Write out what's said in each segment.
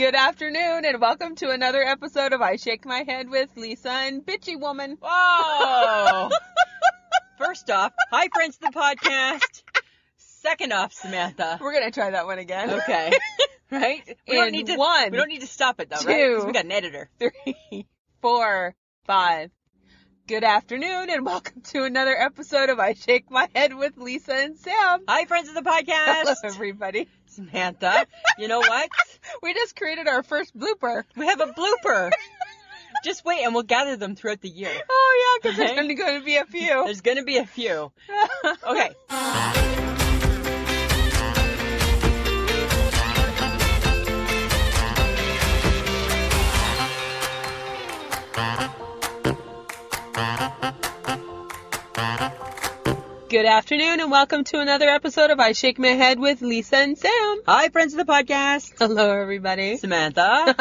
Good afternoon, and welcome to another episode of I Shake My Head with Lisa and Bitchy Woman. Whoa! First off, hi friends of the podcast. Second off, Samantha. We're going to try that one again. Okay. Right? We don't need to stop it, though, right? Because we got an editor. 3, 4, 5. Good afternoon, and welcome to another episode of I Shake My Head with Lisa and Sam. Hi, friends of the podcast. Hello, everybody. Samantha, you know what? We just created our first blooper. We have a blooper. Just wait, and we'll gather them throughout the year. Oh, yeah, because there's only going to be a few. There's going to be a few. Okay. Good afternoon, and welcome to another episode of I Shake My Head with Lisa and Sam. Hi, friends of the podcast. Hello, everybody. Samantha.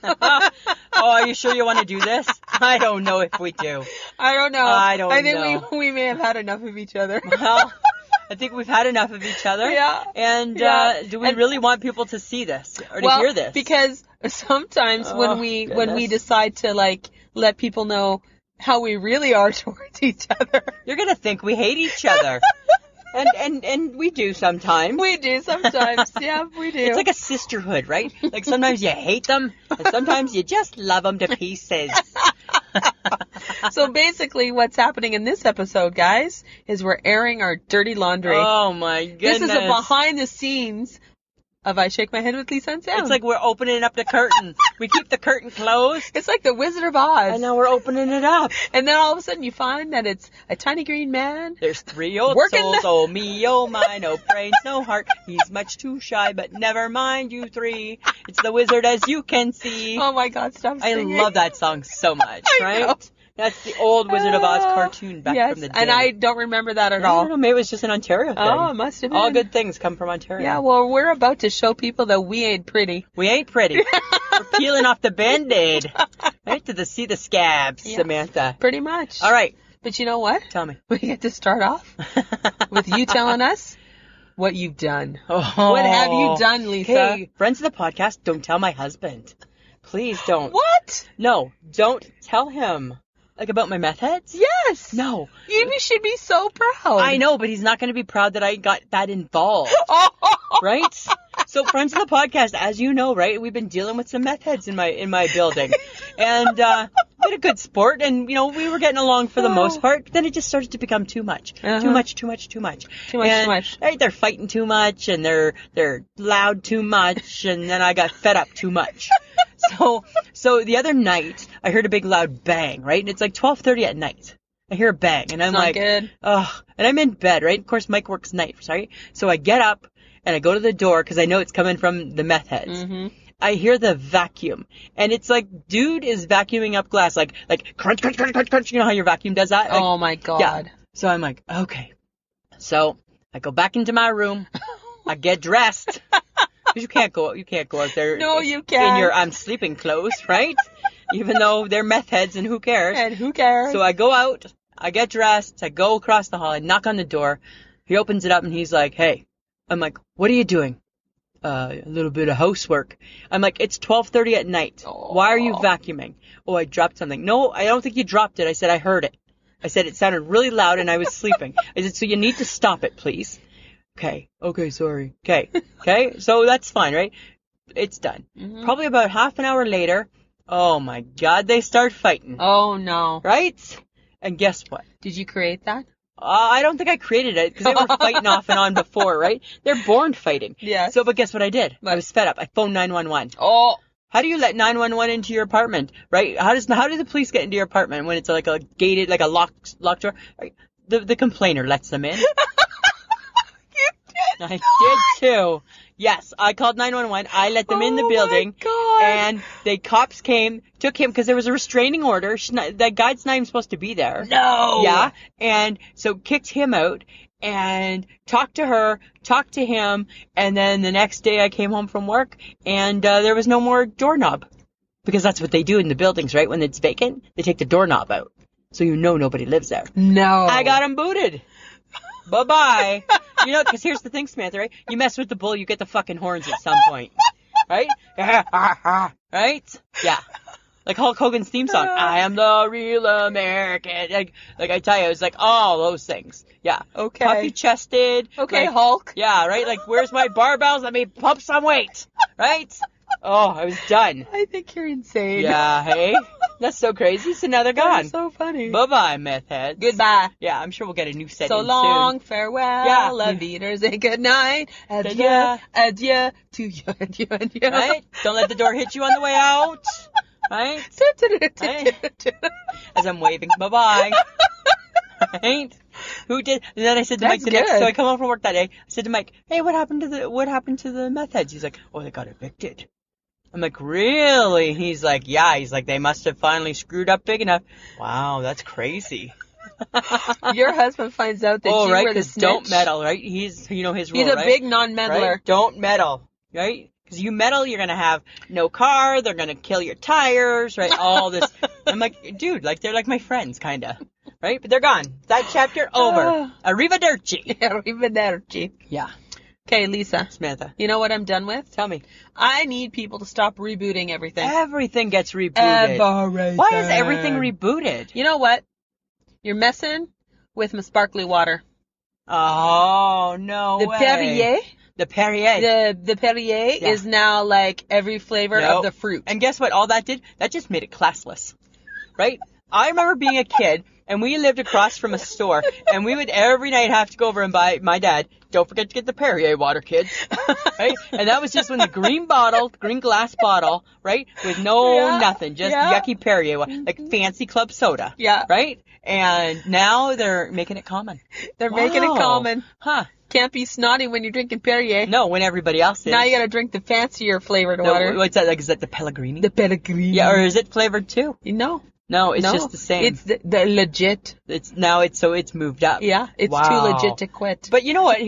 Oh, are you sure you want to do this? I don't know if we do. I don't know. I think we may have had enough of each other. Well, I think we've had enough of each other. Yeah. And do we really want people to see this or to hear this? Because sometimes when we decide to let people know how we really are towards each other, you're gonna think we hate each other. And we do sometimes. We do sometimes. Yeah, we do. It's like a sisterhood, right? Like sometimes you hate them, and sometimes you just love them to pieces. So basically what's happening in this episode, guys, is we're airing our dirty laundry. Oh my goodness. This is a behind the scenes of I Shake My Head with Lisa and Sam. It's like we're opening up the curtain. We keep the curtain closed. It's like the Wizard of Oz. And now we're opening it up. And then all of a sudden you find that it's a tiny green man. There's 3 old souls, oh me, oh my, no brains, no heart. He's much too shy, but never mind you 3. It's the wizard as you can see. Oh my God, stop singing. I love that song so much, right? Know. That's the old Wizard of Oz cartoon back from the day. And I don't remember that at all. I don't know, maybe it was just an Ontario thing. Oh, it must have been. All good things come from Ontario. Yeah, well, we're about to show people that we ain't pretty. We ain't pretty. We're peeling off the Band-Aid. Right to see the scabs, yeah, Samantha. Pretty much. All right. But you know what? Tell me. We get to start off with you telling us what you've done. Oh. What have you done, Lisa? Hey, friends of the podcast, don't tell my husband. Please don't. What? No, don't tell him. Like about my meth heads? Yes. No. You should be so proud. I know, but he's not going to be proud that I got that involved. Right? So, friends of the podcast, as you know, right, we've been dealing with some meth heads in my building. And been a good sport, and, we were getting along for the most part. Then it just started to become too much. Uh-huh. Too much. Too much. Right, they're fighting too much, and they're loud too much, and then I got fed up too much. So the other night, I heard a big loud bang, right? And it's like 12:30 at night. I hear a bang, and I'm like, good. Ugh. And I'm in bed, right? Of course, Mike works nights, right? So I get up, and I go to the door, because I know it's coming from the meth heads. Mm-hmm. I hear the vacuum, and it's like, dude is vacuuming up glass, like crunch, crunch, crunch, crunch, crunch. You know how your vacuum does that? Like, oh my God. Yeah. So I'm like, okay. So I go back into my room. I get dressed. Because you can't go out there. No, you can't. In your I'm sleeping clothes, right? Even though they're meth heads, and who cares? And who cares? So I go out, I get dressed, I go across the hall, I knock on the door. He opens it up, and he's like, hey. I'm like, what are you doing? A little bit of housework. I'm like, it's 12:30 at night. Aww. Why are you vacuuming? Oh, I dropped something. No, I don't think you dropped it. I said, I heard it. I said, it sounded really loud, and I was sleeping. I said, so you need to stop it, please. Okay, sorry. Okay, so that's fine, right? It's done. Mm-hmm. Probably about half an hour later, oh my God, they start fighting. Oh no. Right? And guess what? Did you create that? I don't think I created it, because they were fighting off and on before, right? They're born fighting. Yes. So, but guess what I did? What? I was fed up. I phoned 911. Oh. How do you let 911 into your apartment, right? How do the police get into your apartment when it's like a gated, like a locked door? Right? The complainer lets them in. I did too. Yes, I called 911. I let them in the building. Oh my God. And the cops came, took him, because there was a restraining order. That guy's not even supposed to be there. No. Yeah. And so kicked him out and talked to her, talked to him. And then the next day I came home from work, and there was no more doorknob. Because that's what they do in the buildings, right? When it's vacant, they take the doorknob out. So nobody lives there. No. I got him booted. Bye-bye. Because here's the thing, Samantha, right? You mess with the bull, you get the fucking horns at some point. right? Right? Yeah. Like Hulk Hogan's theme song, I am the real American. Like I tell you, it's like all those things. Yeah. Okay. Puffy chested. Okay, like, Hulk. Yeah, right? Like, where's my barbells? Let me pump some weight. Right? Oh, I was done. I think you're insane. Yeah, hey? That's so crazy. So now they're gone. That's so funny. Bye-bye, meth heads. Goodbye. Yeah, I'm sure we'll get a new set So in long, soon. farewell, Yeah. leaders, and good night. Adieu, Ta-da. adieu to you, adieu, adieu. Right? Don't let the door hit you on the way out. Right? As I'm waving bye-bye. Right? Who did? And then I said to Mike so I come home from work that day. I said to Mike, hey, what happened to the meth heads? He's like, oh, they got evicted. I'm like, really? He's like, yeah. He's like, they must have finally screwed up big enough. Wow, that's crazy. Your husband finds out that you were the snitch. Don't meddle, right? He's, his rule, He's a big non-meddler. Right? Don't meddle, right? Because you meddle, you're going to have no car, they're going to kill your tires, right? All this. I'm like, dude, like, they're like my friends, kind of. Right? But they're gone. That chapter over. Arrivederci. Arrivederci. Yeah. Okay, Lisa. Samantha. You know what I'm done with? Tell me. I need people to stop rebooting everything. Everything gets rebooted. Everything. Why is everything rebooted? You know what? You're messing with my sparkly water. Oh, no way. Perrier. The Perrier. The Perrier is now like every flavor of the fruit. And guess what? All that did? That just made it classless. Right? I remember being a kid, and we lived across from a store, and we would every night have to go over and buy, my dad, don't forget to get the Perrier water, kids. Right? And that was just when the green glass bottle, right? With nothing, just yucky Perrier, like fancy club soda. Yeah. Right? And now they're making it common. They're making it common. Huh. Can't be snotty when you're drinking Perrier. No, when everybody else is. Now you gotta drink the fancier flavored water. What's that? Like, is that the Pellegrini? The Pellegrini. Yeah, or is it flavored too? No, it's just the same. It's the legit. It's moved up. Yeah, it's too legit to quit. But you know what?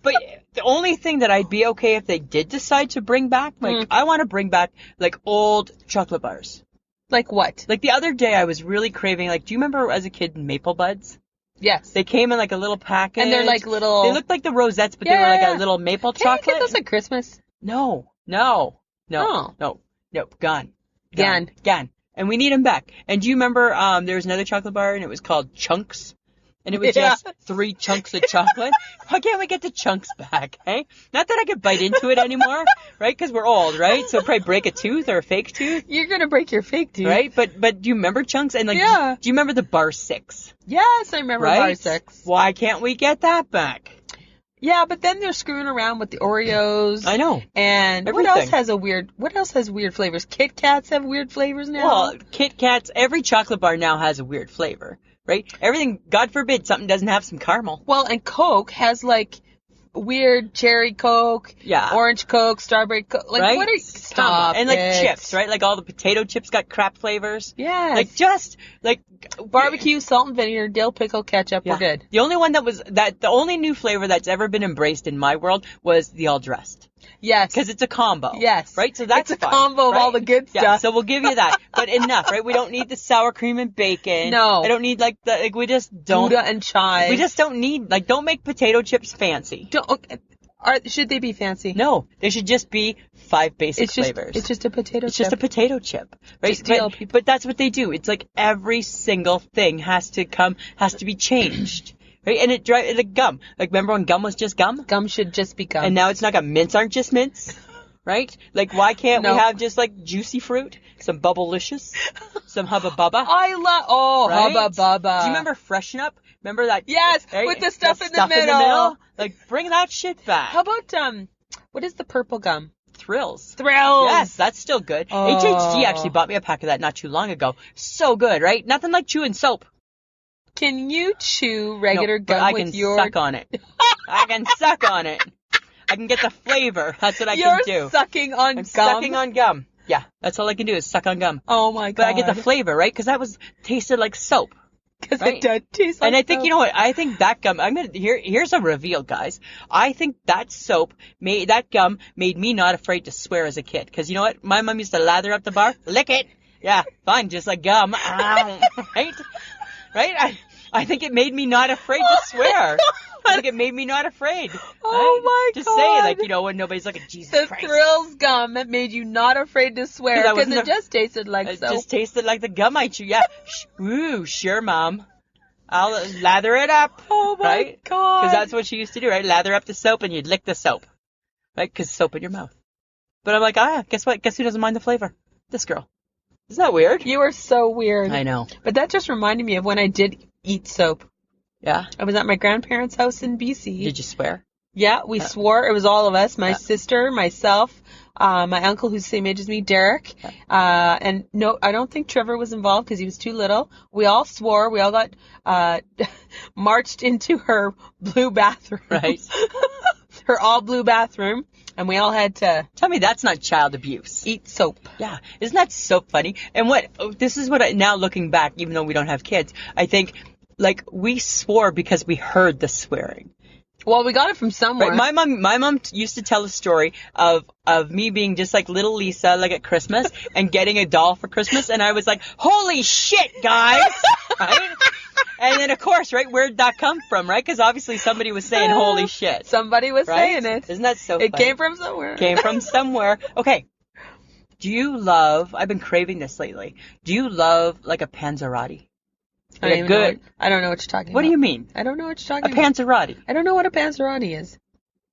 But the only thing that I'd be okay if they did decide to bring back, like, I want to bring back, like, old chocolate bars. Like what? Like, the other day I was really craving, like, do you remember as a kid Maple Buds? Yes. They came in like a little package. And they're like little... They looked like the Rosettes, but they were like a little maple chocolate. Can you get those at Christmas? No. Gone. And we need them back. And do you remember there was another chocolate bar and it was called Chunks? And it was just 3 chunks of chocolate. Why can't we get the chunks back, hey? Not that I could bite into it anymore, right? Because we're old, right? So probably break a tooth or a fake tooth. You're going to break your fake tooth. Right? But do you remember chunks? And like, do you remember the Bar 6? Yes, I remember Bar 6. Why can't we get that back? Yeah, but then they're screwing around with the Oreos. I know. And everything. What else has weird flavors? Kit Kats have weird flavors now? Well, Kit Kats, every chocolate bar now has a weird flavor, right? Everything, God forbid, something doesn't have some caramel. Well, and Coke has like weird cherry Coke, orange Coke, strawberry Coke. Like, right? What are you... Stop And like chips, right? Like all the potato chips got crap flavors. Yes. Like just, like... Barbecue, salt and vinegar, dill pickle, ketchup, we're good. The only one the only new flavor that's ever been embraced in my world was the all dressed. Yes. Because it's a combo. Yes. Right? So that's it's a combo of all the good stuff. Yeah, so we'll give you that. But enough, right? We don't need the sour cream and bacon. No. I don't need we just don't. Gouda and chive. We just don't need, don't make potato chips fancy. Should they be fancy? No. They should just be 5 basic flavors. It's just a potato chip. It's just a potato chip. Right? But that's what they do. It's like every single thing has to be changed. Right? And it drives like gum. Like, remember when gum was just gum? Gum should just be gum. And now it's not gum. Mints aren't just mints. Right? Like, why can't we have just, like, juicy fruit? Some Bubblicious? Some Hubba Bubba? Hubba Bubba. Do you remember Freshen Up? Remember that? Yes, right? with the stuff in the middle. Like, bring that shit back. How about, what is the purple gum? Thrills. Yes, that's still good. HHG actually bought me a pack of that not too long ago. So good, right? Nothing like chewing soap. Can you chew regular gum with your... I can suck on it. I can suck on it. I can get the flavor. That's what I can do. You're sucking on gum? I'm sucking on gum. Yeah, that's all I can do is suck on gum. Oh my God. But I get the flavor, right? Because tasted like soap. Because it does taste like soap. And I think, you know what? I think that gum, here's a reveal, guys. I think that gum made me not afraid to swear as a kid. Because you know what? My mom used to lather up the bar. Lick it. Yeah, fine, just like gum. Right? Right? I think it made me not afraid to swear. I think it made me not afraid. Oh my Just God. saying, like, you know, when nobody's looking, Jesus The Christ. Thrills gum that made you not afraid to swear 'Cause I because wasn't it just tasted like It soap. just tasted like the gum I chew. Yeah. Ooh, sure, Mom. I'll lather it up. Oh my right? God. Because that's what she used to do, right? Lather up the soap and you'd lick the soap. Right? Because soap in your mouth. But I'm like, guess what? Guess who doesn't mind the flavor? This girl. Isn't that weird? You are so weird. I know. But that just reminded me of when I did eat soap. Yeah? I was at my grandparents' house in BC. Did you swear? Yeah, we swore. It was all of us. My sister, myself, my uncle who's the same age as me, Derek. And no, I don't think Trevor was involved because he was too little. We all swore. We all got marched into her blue bathroom. Right. Her all blue bathroom. And we all had to Tell me that's not child abuse. eat soap. Yeah. Isn't that so funny? And this is what now looking back, even though we don't have kids, I think, like, we swore because we heard the swearing. Well, we got it from somewhere. Right? My mom used to tell a story of me being just like little Lisa, like at Christmas, and getting a doll for Christmas, and I was like, holy shit, guys! Right? And then, of course, right, where'd that come from, right? Because obviously somebody was saying holy shit. Somebody was Right? saying it. Isn't that so funny? It came from somewhere. Came from somewhere. Okay. Do you love, I've been craving this lately, do you love, like, a panzerotti? I don't even know I don't know what you're talking about. What do you mean? I don't know what you're A talking about. panzerotti. I don't know what a panzerotti is.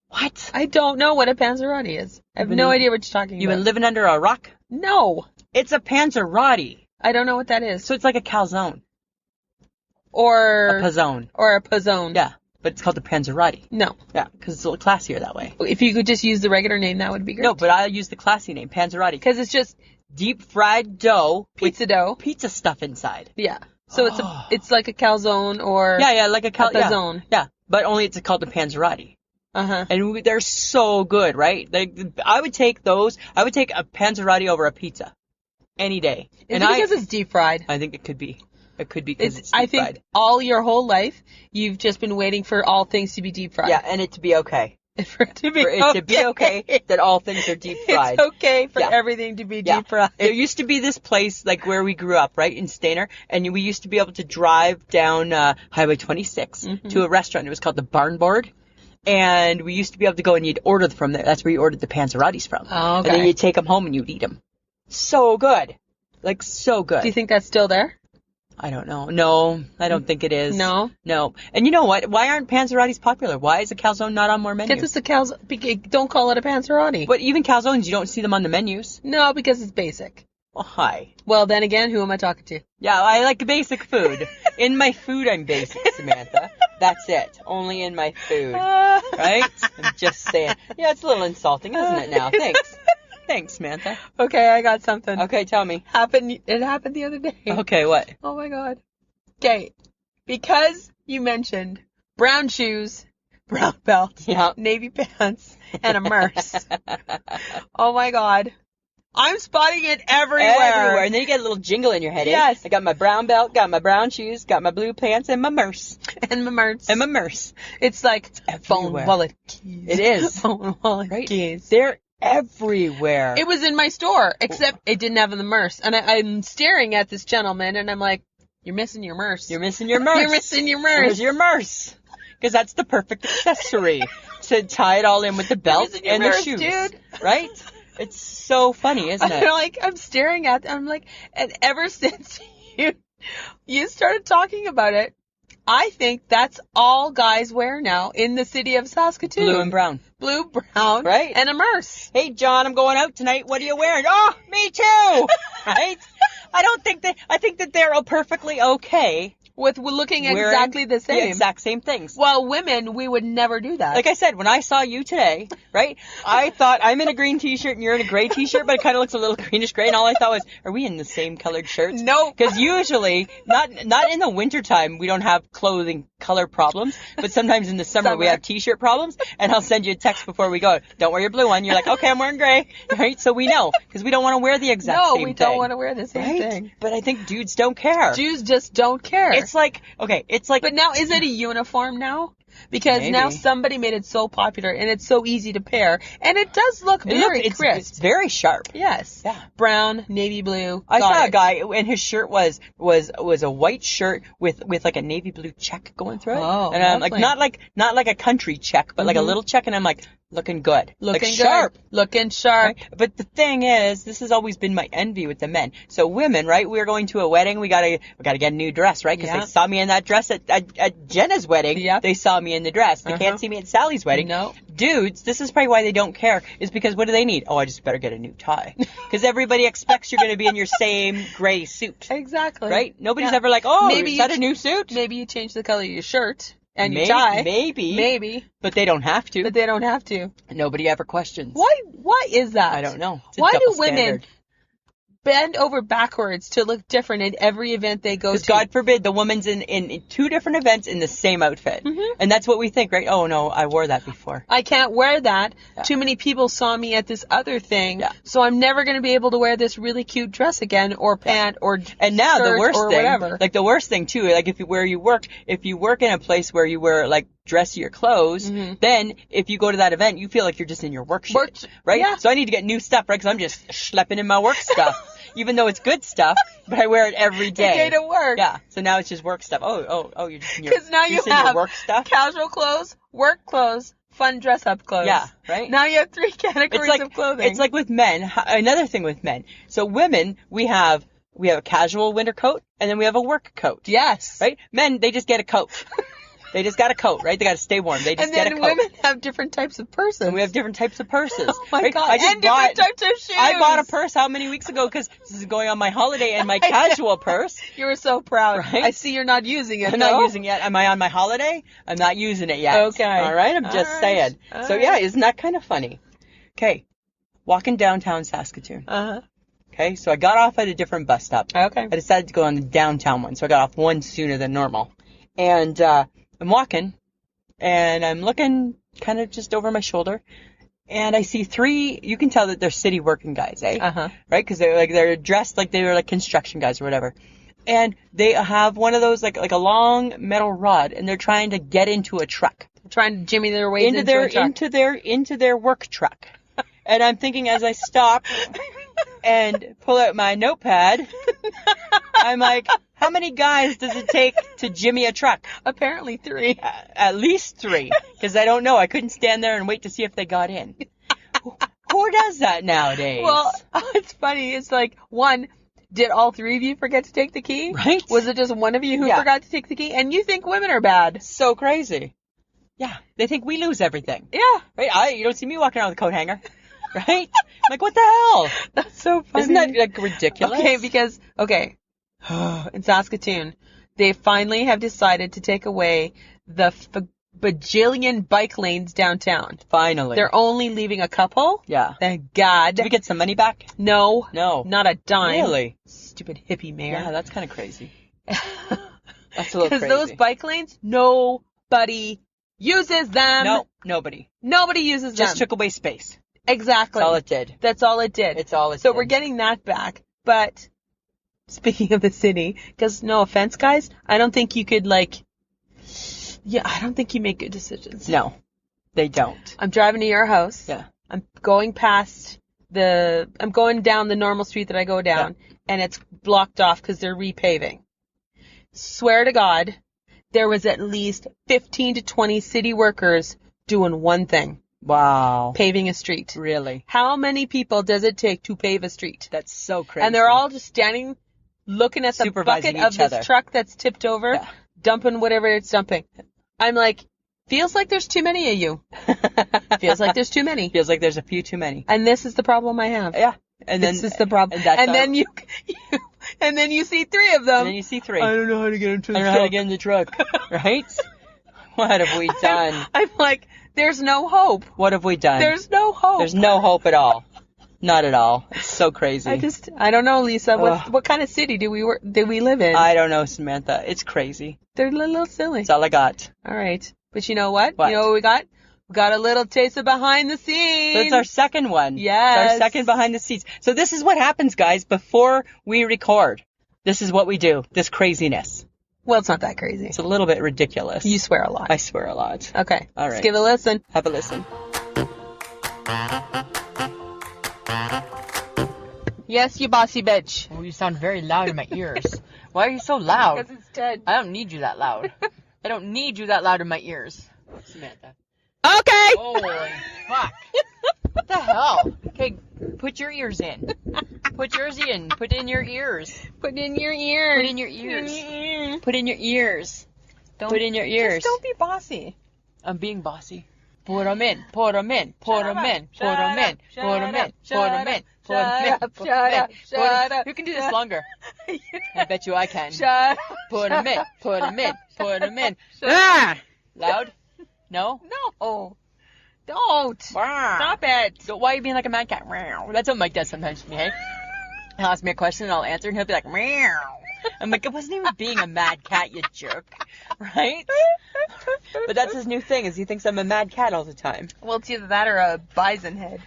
What? I don't know what a panzerotti is. I have no idea what you're talking You've about. been living under a rock? No. It's a panzerotti. I don't know what that is. So it's like a calzone. Or A pizzone. Or a pizzone. Yeah, but it's called a panzerotti. No. Yeah, because it's a little classier that way. If you could just use the regular name, that would be great. No, but I'll use the classy name, panzerotti. Because it's just Deep fried dough pizza dough. with pizza stuff inside. Yeah. So it's like a calzone or Yeah, like a pizzone. Yeah, but only it's called a panzerotti. Uh-huh. And they're so good, right? I would take those. I would take a panzerotti over a pizza any day. Is it because it's deep fried? I think it could be. It could be because it's I deep think fried. all your whole life, you've just been waiting for all things to be deep fried. Yeah, and it to be okay. For it to be okay that all things are deep fried. It's okay for Yeah. everything to be deep fried. There used to be this place, like where we grew up, right, in Stayner, and we used to be able to drive down Highway 26 to a restaurant. It was called the Barn Board. And we used to be able to go and you'd order from there. That's where you ordered the panzerottis from. Oh, okay. And then you'd take them home and you'd eat them. So good. Like, so good. Do you think that's still there? I don't know. No, I don't think it is. No? No. And you know what? Why aren't panzerottis popular? Why is a calzone not on more menus? Because it's a calzone. Don't call it a panzerotti. But even calzones, you don't see them on the menus. No, because it's basic. Why? Well, then again, who am I talking to? Yeah, I like basic food. In my food, I'm basic, Samantha. That's it. Only in my food. Right? I'm just saying. Yeah, it's a little insulting, isn't it now? Thanks. Thanks, Samantha. Okay, I got something. Okay, tell me. It happened the other day. Okay, what? Oh my God. Okay, because you mentioned brown shoes, brown belt, Yeah. navy pants, and a murse. Oh my God. I'm spotting it everywhere. And then you get a little jingle in your head. Yes. I got my brown belt, got my brown shoes, got my blue pants, and my murse. And my murse. And my murse. It's like phone, everywhere. wallet, keys. It is. Phone, wallet, Right? keys. They're everywhere. It was in my store, except it didn't have the murse. And I'm staring at this gentleman, and I'm like, you're missing your murse. You're missing your murse. You're missing your murse. Where's your murse? Because that's the perfect accessory to tie it all in with the belt missing your and murse, the shoes. dude. Right? It's so funny, isn't it? I'm staring at them, I'm like, and ever since you started talking about it, I think that's all guys wear now in the city of Saskatoon. Blue and brown. Blue, brown, Right. and a murse. Hey, John, I'm going out tonight. What are you wearing? Oh, me too. Right? I think that they're all perfectly okay With looking wearing exactly the same. The exact same things. Well, women, we would never do that. Like I said, when I saw you today, right, I thought I'm in a green t-shirt and you're in a gray t-shirt, but it kind of looks a little greenish gray, and all I thought was, are we in the same colored shirts? Nope. Because usually, not in the wintertime, we don't have clothing color problems, but sometimes in the summer we have t-shirt problems, and I'll send you a text before we go, don't wear your blue one. You're like, okay, I'm wearing gray, right? So we know, because we don't want to wear the exact same thing. No, we don't want to wear the same right? thing. But I think dudes don't care. Jews just don't care. It's like, But now, is it a uniform now? Because now Maybe. somebody made it so popular and it's so easy to pair. And it does look very crisp. It's very sharp. Yes. Yeah. Brown, navy blue. I got saw it. a guy and his shirt was a white shirt with like a navy blue check going through it. Oh, and I'm lovely. like not like a country check, but like a little check, and I'm like, looking good. Looking like good. sharp. Looking sharp. Right? But the thing is, this has always been my envy with the men. So women, right? We're going to a wedding. We gotta get a new dress, right? Because Yeah. they saw me in that dress at Jenna's wedding. Yep. They saw me in the dress. They can't see me at Sally's wedding. No. Dudes, this is probably why they don't care. Is because what do they need? Oh, I just better get a new tie. Because everybody expects you're going to be in your same gray suit. Exactly. Right? Nobody's Yeah. ever like, oh, Maybe is you that a new suit? Maybe you change the color of your shirt and your tie. Maybe. But they don't have to. But they don't have to. Nobody ever questions. Why is that? I don't know. It's a Why do double women standard. bend over backwards to look different in every event they go to? Because God forbid the woman's in two different events in the same outfit. Mm-hmm. And that's what we think, right? Oh, no, I wore that before. I can't wear that. Yeah. Too many people saw me at this other thing. Yeah. So I'm never going to be able to wear this really cute dress again or pant or And now the skirt worst or thing, whatever. like the worst thing too, like if you work in a place where you wear like dressier clothes, then if you go to that event, you feel like you're just in your work shit, right? yeah. So I need to get new stuff, right? Because I'm just schlepping in my work stuff, even though it's good stuff, but I wear it every day. Day to work. Yeah. So now it's just work stuff. Oh, you're just in your, Because now you just in your have work stuff. casual clothes, work clothes, fun dress-up clothes. Yeah, right? Now you have 3 categories of clothing. It's like with men. Another thing with men. So women, we have a casual winter coat, and then we have a work coat. Yes. Right? Men, they just get a coat. They just got a coat, right? They got to stay warm. They just And get a then coat. women have different types of purses. And we have different types of purses. Oh my right? God. I just And different types of shoes. I bought a purse how many weeks ago? Because this is going on my holiday and my casual purse. You were so proud. Right? I see you're not using it. I'm though. not using it yet. Am I on my holiday? I'm not using it yet. Okay. All right? I'm All just right. saying. All So, right. yeah, isn't that kind of funny? Okay. Walking downtown Saskatoon. Uh-huh. Okay, so I got off at a different bus stop. Okay. I decided to go on the downtown one, so I got off one sooner than normal. And I'm walking, and I'm looking kind of just over my shoulder, and I see 3, you can tell that they're city working guys, eh? Uh-huh. Right? Because they're dressed like they were like construction guys or whatever. And they have one of those, like a long metal rod, and they're trying to get into a truck. Trying to jimmy their ways into a truck. Into their work truck. And I'm thinking as I stop and pull out my notepad, I'm like, how many guys does it take to jimmy a truck? Apparently 3. At least 3. Because I don't know. I couldn't stand there and wait to see if they got in. Who does that nowadays? Well, it's funny. It's like, one, did all 3 of you forget to take the key? Right? Was it just one of you who Yeah. forgot to take the key? And you think women are bad. So crazy. Yeah. They think we lose everything. Yeah. Right? You don't see me walking around with a coat hanger. Right? I'm like, what the hell? That's so funny. Isn't that like ridiculous? Okay, because, in Saskatoon, they finally have decided to take away the bajillion bike lanes downtown. Finally. They're only leaving a couple. Yeah. Thank God. Did we get some money back? No. No. Not a dime. Really? Stupid hippie mayor. Yeah, that's kind of crazy. That's a little Because crazy. those bike lanes, nobody uses them. No, nobody. Nobody uses Just them. took away space. Exactly. That's all it did. That's all it did. It's all it So did. we're getting that back. But speaking of the city, because no offense, guys, I don't think you could I don't think you make good decisions. No, they don't. I'm driving to your house. Yeah. I'm going down the normal street that I go down, and it's blocked off because they're repaving. Swear to God, there was at least 15 to 20 city workers doing one thing. Wow. Paving a street. Really? How many people does it take to pave a street? That's so crazy. And they're all just standing, looking at the Supervising bucket of each this other. truck that's tipped over, Yeah. dumping whatever it's dumping. I'm like, feels like there's too many of you. Feels like there's too many. Feels like there's a few too many. And this is the problem I have. Yeah. And then This is the problem. And then you see 3 of them. And then you see 3. I don't know how to get into the I don't know how to get in the truck. Right? What have we done? I'm like, there's no hope. What have we done? There's no hope. There's no hope at all. Not at all. It's so crazy. I don't know, Lisa. Ugh. What kind of city do we live in? I don't know, Samantha. It's crazy. They're a little silly. That's all I got. All right. But you know what? What? You know what we got? We got a little taste of behind the scenes. So it's our second one. Yes. It's our second behind the scenes. So this is what happens, guys, before we record. This is what we do. This craziness. Well, it's not that crazy. It's a little bit ridiculous. You swear a lot. I swear a lot. Okay. All right. Let's give it a listen. Have a listen. Yes, you bossy bitch. Oh, you sound very loud in my ears. Why are you so loud? Because it's dead. I don't need you that loud. I don't need you that loud in my ears. Samantha. Okay. Holy fuck. What the hell? Okay, put your ears in. Put yours in. Put in your ears. Put in your ears. Put in your ears. Put in your ears. Put in your ears. Just don't be bossy. I'm being bossy. Put them in. Put them in. Put them in. Put them in. Put them in. Put them in. Put them in. Shut up. Who can do this longer? I bet you I can. Shut up. Put them in. Put them in. Put them in. Ah! Loud? No? No. Don't. Stop it. So why are you being like a mad cat? That's what Mike does sometimes to me, hey? He'll ask me a question and I'll answer and he'll be like, meow. I'm like, it wasn't even being a mad cat, you jerk. Right? But that's his new thing, is he thinks I'm a mad cat all the time. Well, it's either that or a bison head.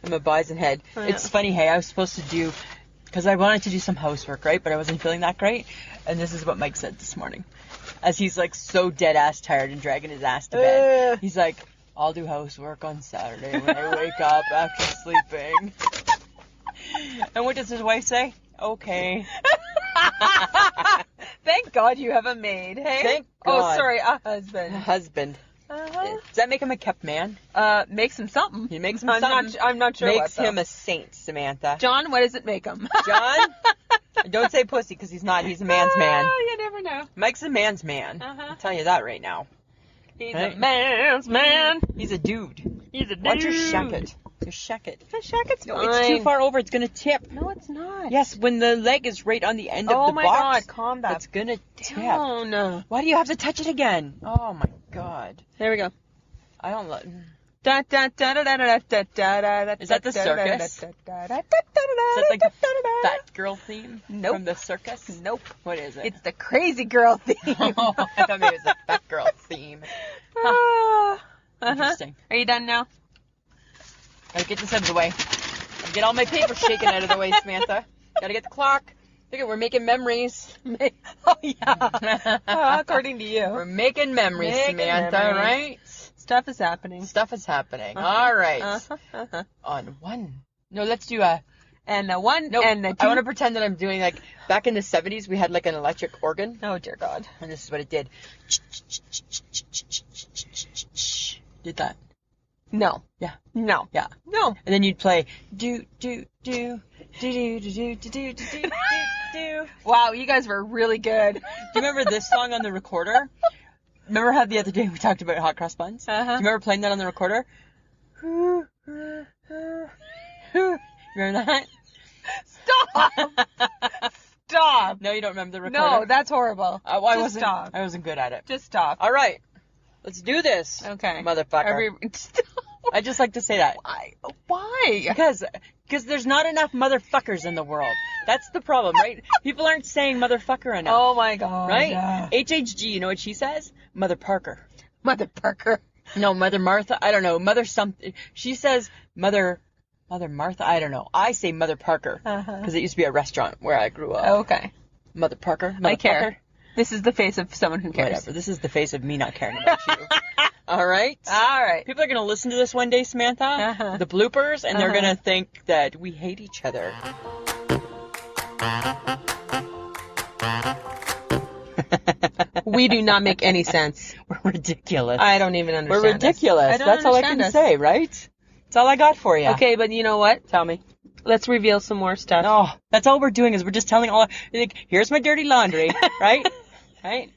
I'm a bison head. Yeah. It's funny, hey, I was supposed to do, because I wanted to do some housework, right? But I wasn't feeling that great. And this is what Mike said this morning. As he's like so dead ass tired and dragging his ass to bed. He's like, I'll do housework on Saturday when I wake up after sleeping. And what does his wife say? Okay. Thank God you have a maid, hey? Thank God. Oh, sorry, a husband. Husband. Uh-huh. Does that make him a kept man? Makes him something. He makes him I'm something. I'm not sure Makes what, him a saint, Samantha. John, what does it make him? John? Don't say pussy, because he's not. He's a man's man. Oh, you never know. Mike's a man's man. Uh-huh. I'll tell you that right now. He's Right? a man's man. He's a dude. He's a dude. Why don't you shuck it? Just shuck it. The shacket's No, fine. it's too far over. It's going to tip. No, it's not. Yes, when the leg is right on the end of Oh the my box, God, calm down. it's going to tip. Oh, no. Why do you have to touch it again? Oh, my God. There we go. I don't love... Da, da, da, da, da, da, da, da, da, Is that the circus? da, da, da, da, Is that like the da, fat girl theme Nope. from the circus? Nope. What is it? It's the crazy girl theme. Oh, I thought maybe it was the fat girl theme. Interesting. Are you done now? Gotta get this out of the way. Get all my paper shaken out of the way, Samantha. Gotta get the clock. Look at, we're making memories. Oh, yeah. According to you. We're making memories, Samantha, memories. right? Stuff is happening. Stuff is happening. All right. On one. No, let's do a... And the one No, and the two. I want to pretend that I'm doing like... Back in the 70s, we had like an electric organ. Oh, dear God. And this is what it did. Did that. No. Yeah. No. Yeah. No. And then you'd play do do do do do do do do do do do. Wow, you guys were really good. Do you remember this song on the recorder? Remember how the other day we talked about hot cross buns? Uh-huh. Do you remember playing that on the recorder? Remember that? Stop. Stop. No, you don't remember the recorder? No, that's horrible. I Just wasn't. stop. I wasn't good at it. Just stop. All right, let's do this. Okay. Motherfucker. Stop. I just like to say that. Why? Why? Because there's not enough motherfuckers in the world. That's the problem, right? People aren't saying motherfucker enough. Oh my God. Right? Yeah. HHG, you know what she says? Mother Parker. Mother Parker. No, Mother Martha. I don't know. Mother something. She says Mother Martha. I don't know. I say Mother Parker because it used to be a restaurant where I grew up. Okay. Mother Parker. Mother I care. Parker. This is the face of someone who cares. Whatever. This is the face of me not caring about you. All right? All right. People are going to listen to this one day, Samantha, the bloopers, and they're going to think that we hate each other. We do not make any sense. We're ridiculous. I don't even understand. We're ridiculous. I don't That's all I can understand say, right? That's all I got for you. Okay, but you know what? Tell me. Let's reveal some more stuff. Oh, that's all we're doing is we're just telling all, like, here's my dirty laundry, right? Right?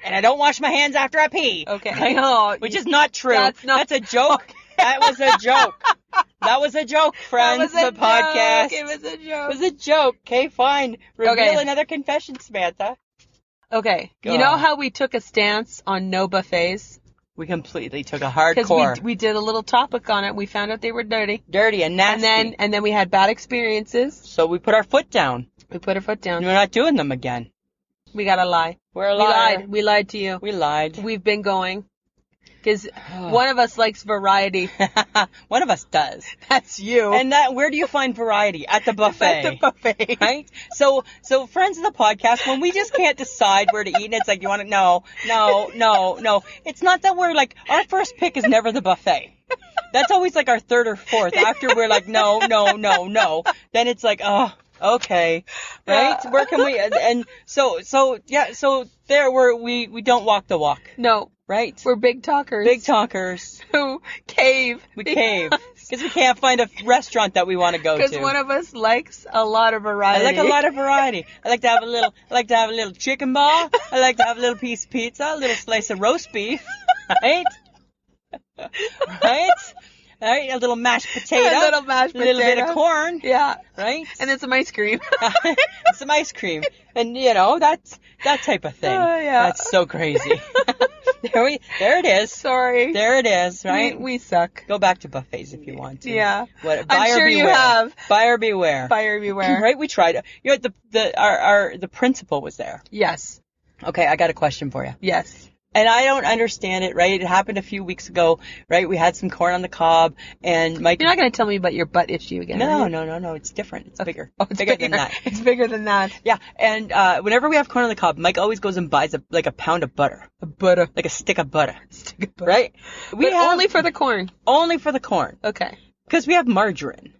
And I don't wash my hands after I pee. Okay. Right? Oh, Which is not true. That's a joke. That was a joke. That was a joke, friends. That was a the podcast. joke. It was a joke. It was a joke. Okay, fine. Reveal Okay. another confession, Samantha. Okay. Go You know on. how we took a stance on no buffets? We completely took a Because hardcore, we did a little topic on it. We found out they were dirty. dirty and nasty. And then we had bad experiences. So we put our foot down. We put our foot down. We're not doing them again. We gotta lie. We're a We liar. lied. We lied to you. We lied. We've been going. Because one of us likes variety. One of us does. That's you. And where do you find variety? At the buffet. At the buffet. Right? So friends of the podcast, when we just can't decide where to eat, and it's like, you want to, no. It's not that we're like, our first pick is never the buffet. That's always like our third or fourth. After we're like, no. Then it's like, oh, okay. Right? Where can we, and so there we don't walk the walk. No. Right? We're big talkers. Big talkers. Who cave. We cave. Because we can't find a restaurant that we want to go to. Because one of us likes a lot of variety. I like a lot of variety. I like to have a little chicken ball. I like to have a little piece of pizza, a little slice of roast beef. Right? Right? Right? A little mashed potato. A little mashed potato. A little bit of corn. Yeah. Right? And then some ice cream. Some ice cream. And, that's that type of thing. Yeah. That's so crazy. There it is. Sorry. There it is, right? We suck. Go back to buffets if you want to. Yeah. Buyer I'm sure beware. you have. Buyer beware. Buyer beware. Right? We tried. The principal was there. Yes. Okay, I got a question for you. Yes. And I don't understand it, right? It happened a few weeks ago, right? We had some corn on the cob, and Mike... You're not going to tell me about your butt issue again, No. It's different. It's bigger. Oh, it's bigger than that. It's bigger than that. Yeah, and whenever we have corn on the cob, Mike always goes and buys a pound of butter. Butter. Like a stick of butter. Right? We have only for the corn. Only for the corn. Okay. Because we have margarine.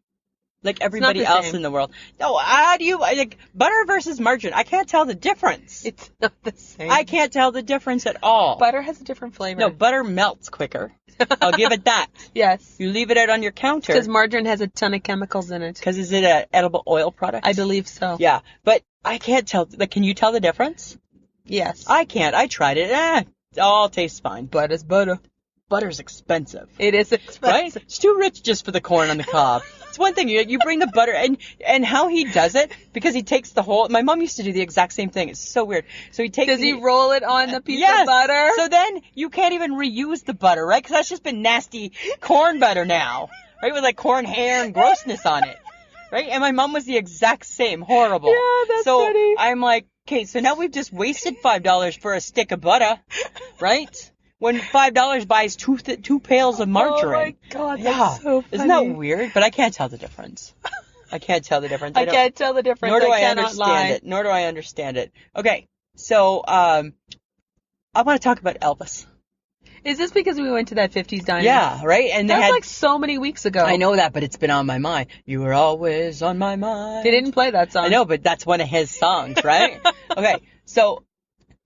Like everybody else in the world. No, how do you, like, butter versus margarine? I can't tell the difference. It's not the same. I can't tell the difference at all. Butter has a different flavor. No, butter melts quicker. I'll give it that. Yes. You leave it out on your counter. Because margarine has a ton of chemicals in it. Because is it an edible oil product? I believe so. Yeah, but I can't tell. Like, can you tell the difference? Yes. I can't. I tried it. It all tastes fine. Butter's butter. Butter's expensive. It is expensive. Right? It's too rich just for the corn on the cob. It's one thing, you bring the butter, and how he does it, because he takes the whole, my mom used to do the exact same thing. It's so weird. So he takes... Does he roll it on the piece yes. of butter? So then you can't even reuse the butter, right? Because that's just been nasty corn butter now, right? With like corn hair and grossness on it, right? And my mom was the exact same. Horrible. Yeah, that's funny. I'm like, okay, so now we've just wasted $5 for a stick of butter, right? When $5 buys two pails of margarine. Oh my God, that's so funny. Isn't that weird? But I can't tell the difference. I can't tell the difference. I can't tell the difference. Nor do I cannot understand lie. it. Nor do I understand it. Okay, so I want to talk about Elvis. Is this because we went to that 50s diner? Yeah, right? And that was like so many weeks ago. I know that, but it's been on my mind. You were always on my mind. They didn't play that song. I know, but that's one of his songs, right? Okay, so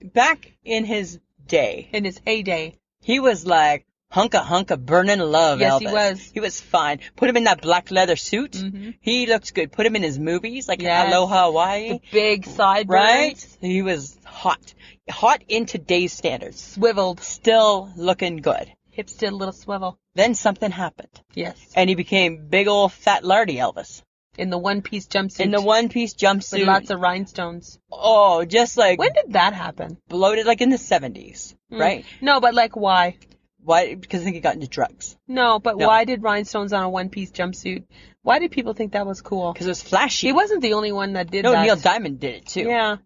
back in his day. In his heyday. He was like hunka burning love, yes, Elvis. He was. He was fine. Put him in that black leather suit. Mm-hmm. He looks good. Put him in his movies, like Aloha Hawaii. The big sideburns. Right? He was hot. Hot in today's standards. Swiveled. Still looking good. Hips did a little swivel. Then something happened. Yes. And he became big old fat lardy Elvis. In the one-piece jumpsuit. In the one-piece jumpsuit. With lots of rhinestones. Oh, just like... When did that happen? Bloated, like in the 70s, right? No, but like why? Why? Because I think he got into drugs. No, but why did rhinestones on a one-piece jumpsuit? Why did people think that was cool? Because it was flashy. He wasn't the only one that did that. No, Neil Diamond did it too. Yeah.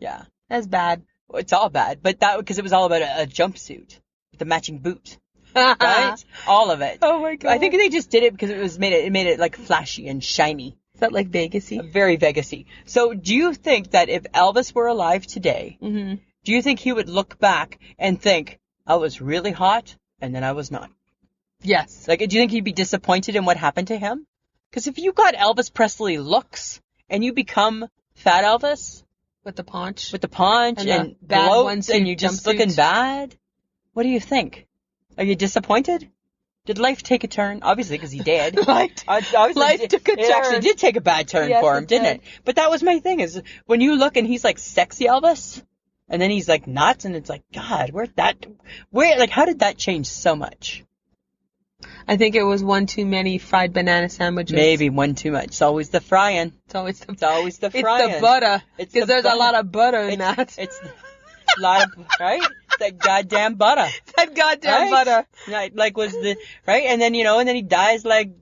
Yeah. That's bad. Well, it's all bad, but that because it was all about a jumpsuit with the matching boot. Right? All of it. Oh my God. I think they just did it because it made it like flashy and shiny. Is that like Vegas-y? Very Vegas-y. So do you think that if Elvis were alive today, do you think he would look back and think, I was really hot and then I was not? Yes. Like, do you think he'd be disappointed in what happened to him? Because if you got Elvis Presley looks and you become fat Elvis... With the paunch. And bad bloats and you're just looking bad, what do you think? Are you disappointed? Did life take a turn? Obviously, because he did. Life took a turn. It actually did take a bad turn for him, didn't it? But that was my thing, is when you look and he's like sexy Elvis, and then he's like nuts, and it's like, God, how did that change so much? I think it was one too many fried banana sandwiches. Maybe one too much. It's always the frying. It's always the frying. It's the butter. Because there's a lot of butter in that. It's a lot of, right? That goddamn butter. That goddamn butter. Like was the, right? And then, and then he dies like,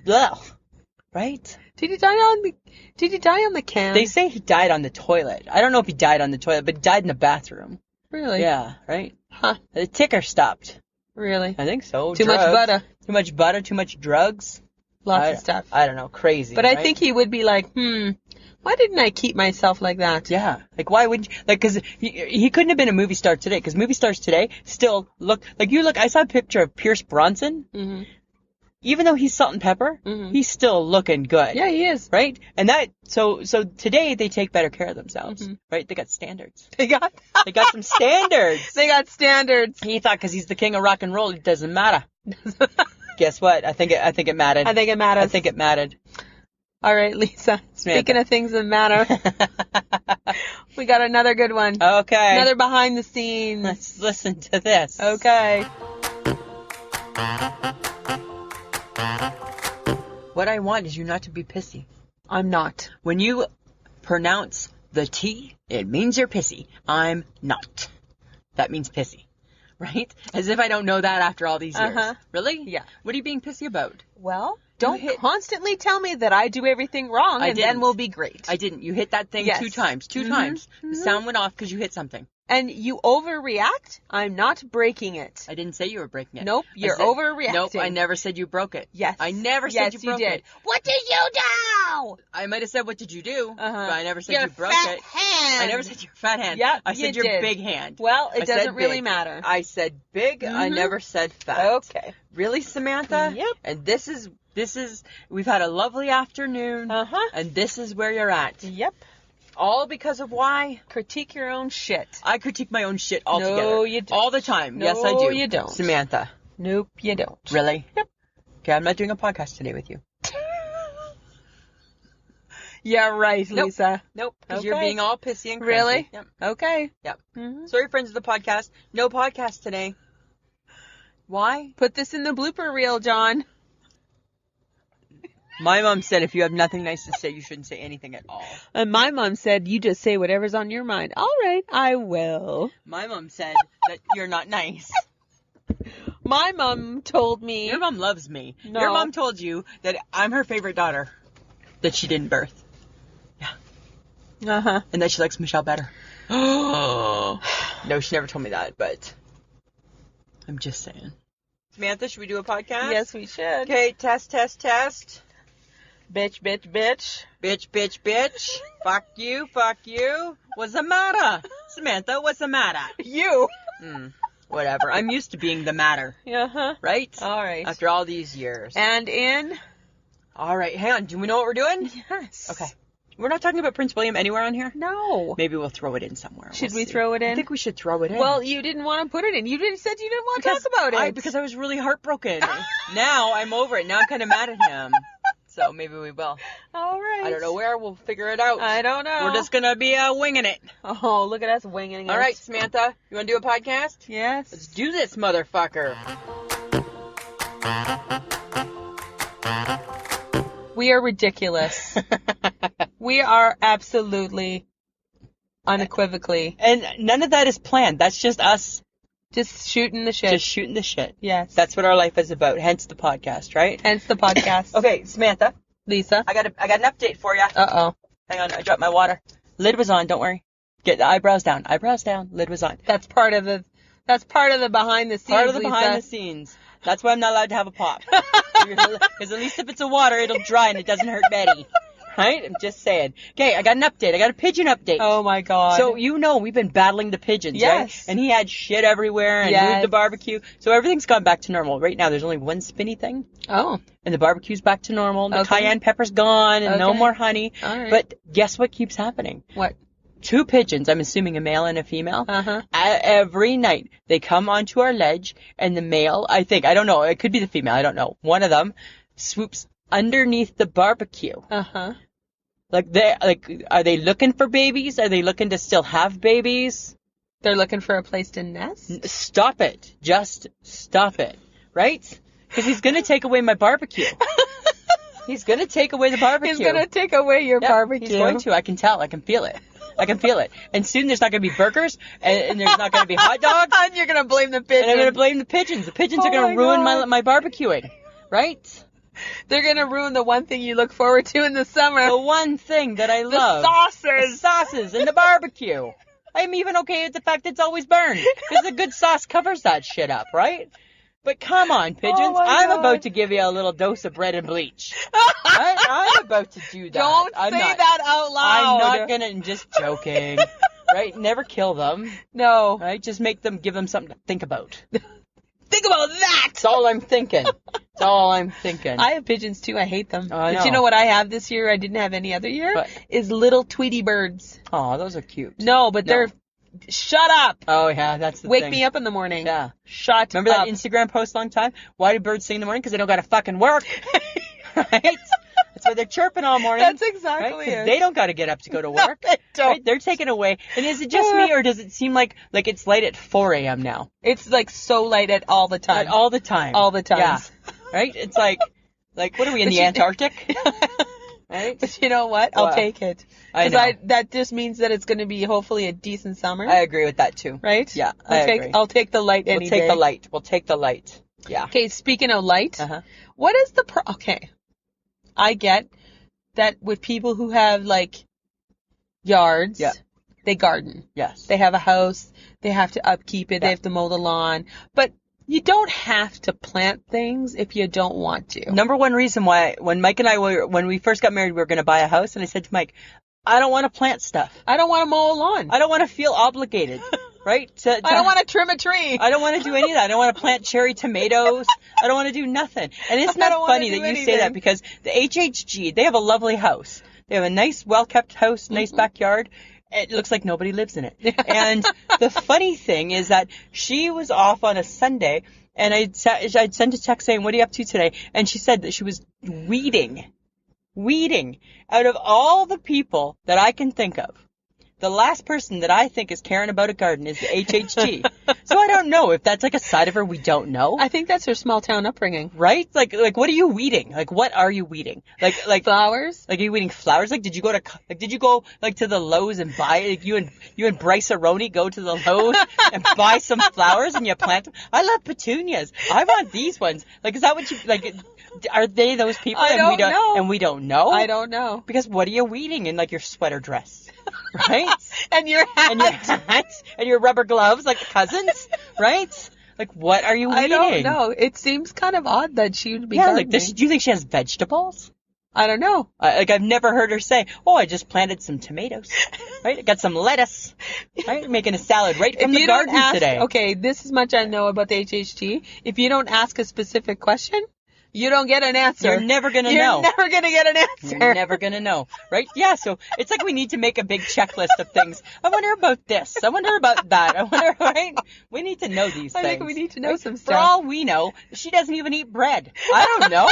ugh, right? Did he die on the can? They say he died on the toilet. I don't know if he died on the toilet, but he died in the bathroom. Really? Yeah, right? Huh. The ticker stopped. Really? I think so. Too much Drugs. butter. Too much butter, too much drugs. Lots of stuff. I don't know. Crazy. But I right? think he would be like, why didn't I keep myself like that? Yeah. Like, why wouldn't you? Like, because he couldn't have been a movie star today. Because movie stars today still look like I saw a picture of Pierce Bronson. Mm-hmm. Even though he's salt and pepper, he's still looking good. Yeah, he is. Right? And so today they take better care of themselves. Right? They got standards. They got some standards. They got standards. He thought because he's the king of rock and roll, it doesn't matter. Guess what? I think it mattered. I think it matters. I think it mattered. All right, Lisa. Speaking of things that matter, we got another good one. Okay. Another behind the scenes. Let's listen to this. Okay. What I want is you not to be pissy. I'm not. When you pronounce the T, it means you're pissy. I'm not. That means pissy. Right? As if I don't know that after all these years. Really? Yeah. What are you being pissy about? Well, don't constantly tell me that I do everything wrong, and then we'll be great. I didn't. You hit that thing 2 times. 2 times. The sound went off because you hit something. And you overreact? I'm not breaking it. I didn't say you were breaking it. Nope, you're overreacting. Nope, I never said you broke it. Yes. I never said you broke it. What did you do? I might have said, what did you do? But I never said you broke fat it. hand. I never said your fat hand. Yep, I said you your did. big hand. Well, it doesn't really big. matter. I said big. I never said fat. Okay. Really, Samantha? Yep. And this is, we've had a lovely afternoon. And this is where you're at. Yep. All because of why? Critique your own shit. I critique my own shit altogether. No, you don't. All the time. No, yes, I do. you don't. Samantha. Nope, you don't. Really? Yep. Okay, I'm not doing a podcast today with you. Yeah, right, Nope. Lisa. Nope. Because Okay. you're being all pissy and crazy. Really? Yep. Okay. Yep. Mm-hmm. Sorry, friends of the podcast. No podcast today. Why? Put this in the blooper reel, John. My mom said if you have nothing nice to say, you shouldn't say anything at all. And my mom said, you just say whatever's on your mind. All right, I will. My mom said that you're not nice. My mom told me. Your mom loves me. No. Your mom told you that I'm her favorite daughter that she didn't birth. Uh-huh. And that she likes Michelle better. No, she never told me that, but I'm just saying. Samantha, should we do a podcast? Yes, we should. Okay, test. Bitch, bitch, bitch. Bitch. Fuck you. What's the matter? Samantha, what's the matter? You. Whatever. I'm used to being the matter. Uh-huh. Right? All right. After all these years. And in? All right, hang on. Do we know what we're doing? Yes. Okay. We're not talking about Prince William anywhere on here? No. Maybe we'll throw it in somewhere. Should We'll we see. throw it in? I think we should throw it in. Well, you didn't want to put it in. You said you didn't want to talk about it. Because I was really heartbroken. Now I'm over it. Now I'm kind of mad at him. So maybe we will. All right. I don't know where. We'll figure it out. I don't know. We're just going to be winging it. Oh, look at us winging it. All right, Samantha. You want to do a podcast? Yes. Let's do this, motherfucker. We are ridiculous. We are absolutely, unequivocally. And none of that is planned. That's just us Just shooting the shit. just shooting the shit. Yes. That's what our life is about. Hence the podcast, right? Hence the podcast. Okay, Samantha. Lisa. I got an update for you. Uh-oh. Hang on, I dropped my water. Lid was on, don't worry. Get the eyebrows down. Eyebrows down. Lid was on. That's part of the behind the scenes, Part of the Lisa. behind the scenes. That's why I'm not allowed to have a pop. Because at least if it's a water, it'll dry and it doesn't hurt Betty. Right? I'm just saying. Okay, I got an update. I got a pigeon update. Oh my God. So you know we've been battling the pigeons, Yes. right? And he had shit everywhere and Yes. moved the barbecue. So everything's gone back to normal. Right now there's only one spinny thing. Oh. And the barbecue's back to normal. The Okay. cayenne pepper's gone and no Okay. more honey. All right. But guess what keeps happening? What? 2 pigeons, I'm assuming a male and a female. Uh-huh. Every night they come onto our ledge and the male, I don't know, it could be the female, I don't know. One of them swoops underneath the barbecue. Uh-huh. Are they looking for babies? Are they looking to still have babies? They're looking for a place to nest? Stop it. Just stop it. Right? Because he's going to take away my barbecue. He's going to take away the barbecue. He's going to take away your Yep, barbecue. He's going to. I can tell. I can feel it. And soon there's not going to be burgers, and there's not going to be hot dogs. And you're going to blame the pigeons. And I'm going to blame the pigeons. The pigeons are going to ruin my barbecuing. Right? They're going to ruin the one thing you look forward to in the summer. The one thing that I love. sauces. The sauces and the barbecue. I'm even okay with the fact that it's always burned. Because the good sauce covers that shit up, right? But come on, pigeons. Oh my I'm God. about to give you a little dose of bread and bleach. I'm about to do that. Don't say that out loud. I'm not gonna. I'm just joking. Right? Never kill them. No. Right? Just give them something to think about. Think about that. That's all I'm thinking. That's all I'm thinking. I have pigeons too. I hate them. Oh, I But know. you know what I have this year I didn't have any other year? What? Is little Tweety birds. Oh, those are cute. No, but they're... Shut up. Oh, yeah, that's the Wake thing. me up in the morning. Yeah. Shut Remember up. that Instagram post a long time? Why do birds sing in the morning? Because they don't got to fucking work. Right? That's why they're chirping all morning. That's exactly right? 'Cause it. they don't got to get up to go to work. No, they don't. Right? They're taken away. And is it just me, or does it seem like it's light at 4 a.m. now? It's like so light at all the time. All the time. All the time. Yeah. Right? It's like what are we in the Antarctic? Right? But you know what? I'll take it. I know. That just means that it's going to be hopefully a decent summer. I agree with that too. Right? Yeah, I agree. I'll take the light any day. We'll take the light. We'll take the light. Yeah. Okay, speaking of light, What is the okay? I get that with people who have like yards, they garden. Yes. They have a house, they have to upkeep it, they have to mow the lawn, but you don't have to plant things if you don't want to. Number one reason why, when Mike and I when we first got married, we were going to buy a house, and I said to Mike, I don't want to plant stuff. I don't want to mow a lawn. I don't want to feel obligated, right? I don't want to trim a tree. I don't want to do any of that. I don't want to plant cherry tomatoes. I don't want to do nothing. And isn't that funny that you say that, because the HHG, they have a lovely house. They have a nice, well-kept house, nice backyard. It looks like nobody lives in it. And the funny thing is that she was off on a Sunday, and I'd sent a text saying, what are you up to today? And she said that she was weeding. Out of all the people that I can think of, the last person that I think is caring about a garden is the HHG. So I don't know if that's like a side of her we don't know. I think that's her small town upbringing. Right? Like what are you weeding? Like, what are you weeding? Like flowers? Like, are you weeding flowers? Like, did you go to the Lowe's and buy, like, you and Bryce Aroni go to the Lowe's and buy some flowers and you plant them? I love petunias. I want these ones. Like, is that what you, like, are they those people? I don't know. And we don't know? I don't know. Because what are you weeding in, like, your sweater dress? Right? And your hat. And your rubber gloves, like cousins, right? Like, what are you weeding? I don't know. It seems kind of odd that she would be gardening. Like, do you think she has vegetables? I don't know. I've never heard her say, oh, I just planted some tomatoes, right? I got some lettuce, right? Making a salad right from the garden today. Okay, this is much I know about the HHT. If you don't ask a specific question, you don't get an answer. You're never going to know. You're never going to get an answer. You're never going to know, right? Yeah, so it's like we need to make a big checklist of things. I wonder about this. I wonder about that. I wonder, right? We need to know these things. I think we need to know some stuff. For all we know, she doesn't even eat bread. I don't know.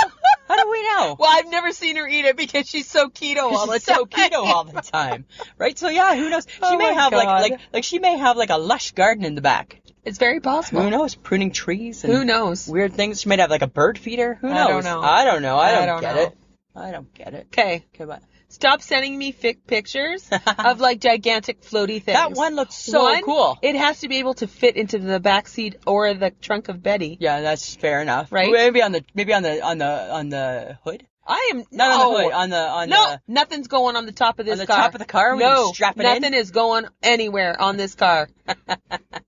How do we know? Well, I've never seen her eat it because she's so keto all the time. So keto all the time, right? So yeah, who knows? She may have like she may have like a lush garden in the back. It's very possible. Who knows? Pruning trees and who knows? Weird things. She might have like a bird feeder. Who knows? I don't know. I don't know. I don't get know. it. I don't get it. Okay, what? Stop sending me pictures of like gigantic floaty things. That one looks so cool. It has to be able to fit into the back seat or the trunk of Betty. Yeah, that's fair enough. Right? Maybe on the hood. I am not on the hood. On the nothing's going on the top of this car. On the top of the car? No, strap it nothing is going anywhere on this car.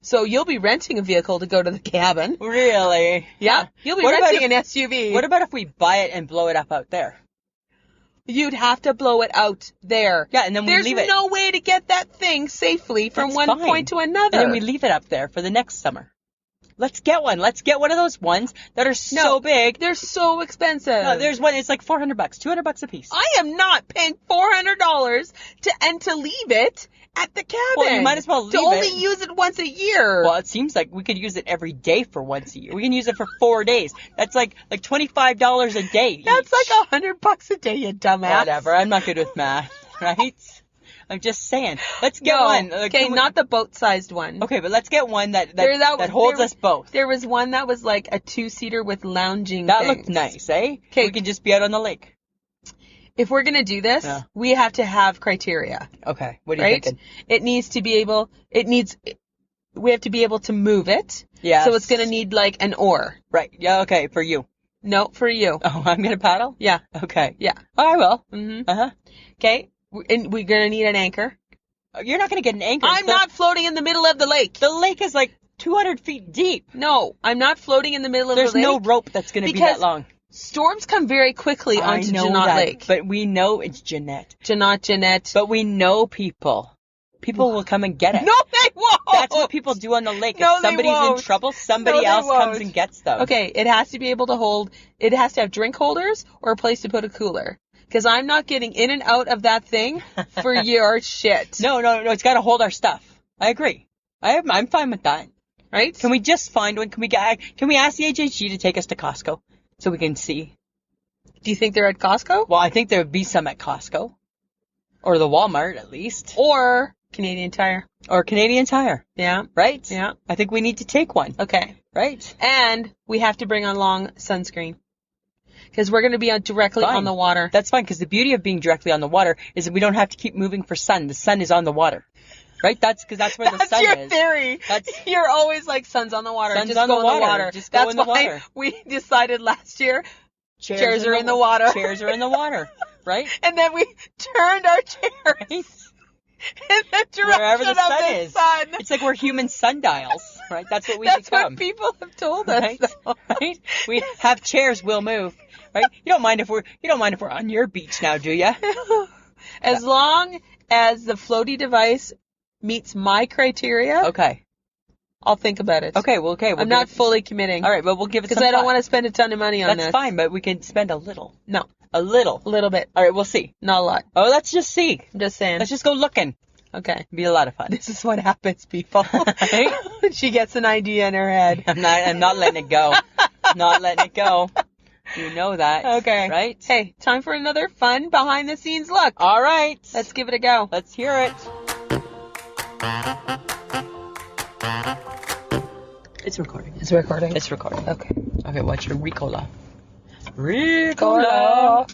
So you'll be renting a vehicle to go to the cabin. Really? Yeah. You'll be renting an SUV. What about if we buy it and blow it up out there? You'd have to blow it out there. Yeah, and then we leave it. There's no way to get that thing safely from one point to another. And then we leave it up there for the next summer. Let's get one. Let's get one of those ones that are so big. They're so expensive. No, there's one. It's like $400, $200 a piece. I am not paying $400 to leave it at the cabin. Well, you might as well leave it. To only use it once a year. Well, it seems like we could use it every day for once a year. We can use it for 4 days. That's like $25 a day. That's like $100 a day, you dumbass. Whatever. I'm not good with math, right? I'm just saying. Let's get one. Okay, not the boat-sized one. Okay, but let's get one that holds us both. There was one that was like a 2-seater with lounging That things. looked nice, eh? Okay. We can just be out on the lake. If we're going to do this, we have to have criteria. Okay. What are you thinking? It needs to be able, we have to be able to move it. Yeah. So it's going to need like an oar. Right. Yeah, okay, for you. No, for you. Oh, I'm going to paddle? Yeah. Okay. Yeah. Oh, I will. Mm-hmm. Uh-huh. Okay. And we're going to need an anchor. You're not going to get an anchor. I'm not floating in the middle of the lake. The lake is like 200 feet deep. No, I'm not floating in the middle of the lake. There's no rope that's going to be that long. Storms come very quickly onto Jeanette Lake. But we know it's Jeanette. Jeanette. But we know people. People will come and get it. No, they won't. That's what people do on the lake. No, if somebody's in trouble, somebody else comes and gets them. Okay, it has to be able to hold, it has to have drink holders or a place to put a cooler. Because I'm not getting in and out of that thing for your shit. No, it's got to hold our stuff. I agree. I'm fine with that. Right? Can we just find one? Can we ask the HHG to take us to Costco so we can see? Do you think they're at Costco? Well, I think there would be some at Costco. Or the Walmart, at least. Or Canadian Tire. Or Canadian Tire. Yeah. Right? Yeah. I think we need to take one. Okay. Right? And we have to bring on long sunscreen. Because we're going to be directly on the water. That's fine, because the beauty of being directly on the water is that we don't have to keep moving for sun. The sun is on the water. Right? That's where the sun is. That's your theory. You're always like, sun's on the water. Sun's Just on go the in the water. Just go in the water. That's why we decided last year, chairs are in the water. Chairs are in the water. Right? And then we turned our chairs in the direction wherever the sun of the is. sun. It's like we're human sundials. Right? That's what we That's become. what people have told us. Right? Right? We have chairs, we'll move. Right? You don't mind if we're on your beach now, do you? As long as the floaty device meets my criteria, Okay. I'll think about it. Okay, well, okay. I'm not fully committing. All right, but we'll give it some because I don't thought. want to spend a ton of money on this. That's fine, but we can spend a little. No, A little. a little bit, All right, we'll see. not a lot. Oh, let's just see. I'm just saying. Let's just go looking. Okay. It'd be a lot of fun. This is what happens, people. Right? She gets an idea in her head. I'm not letting it go. Not letting it go. You know that. Okay. Right? Hey, time for another fun behind the scenes look. All right. Let's give it a go. Let's hear it. It's recording. It's recording. It's recording. Okay. Okay, what's your Ricola? Cola.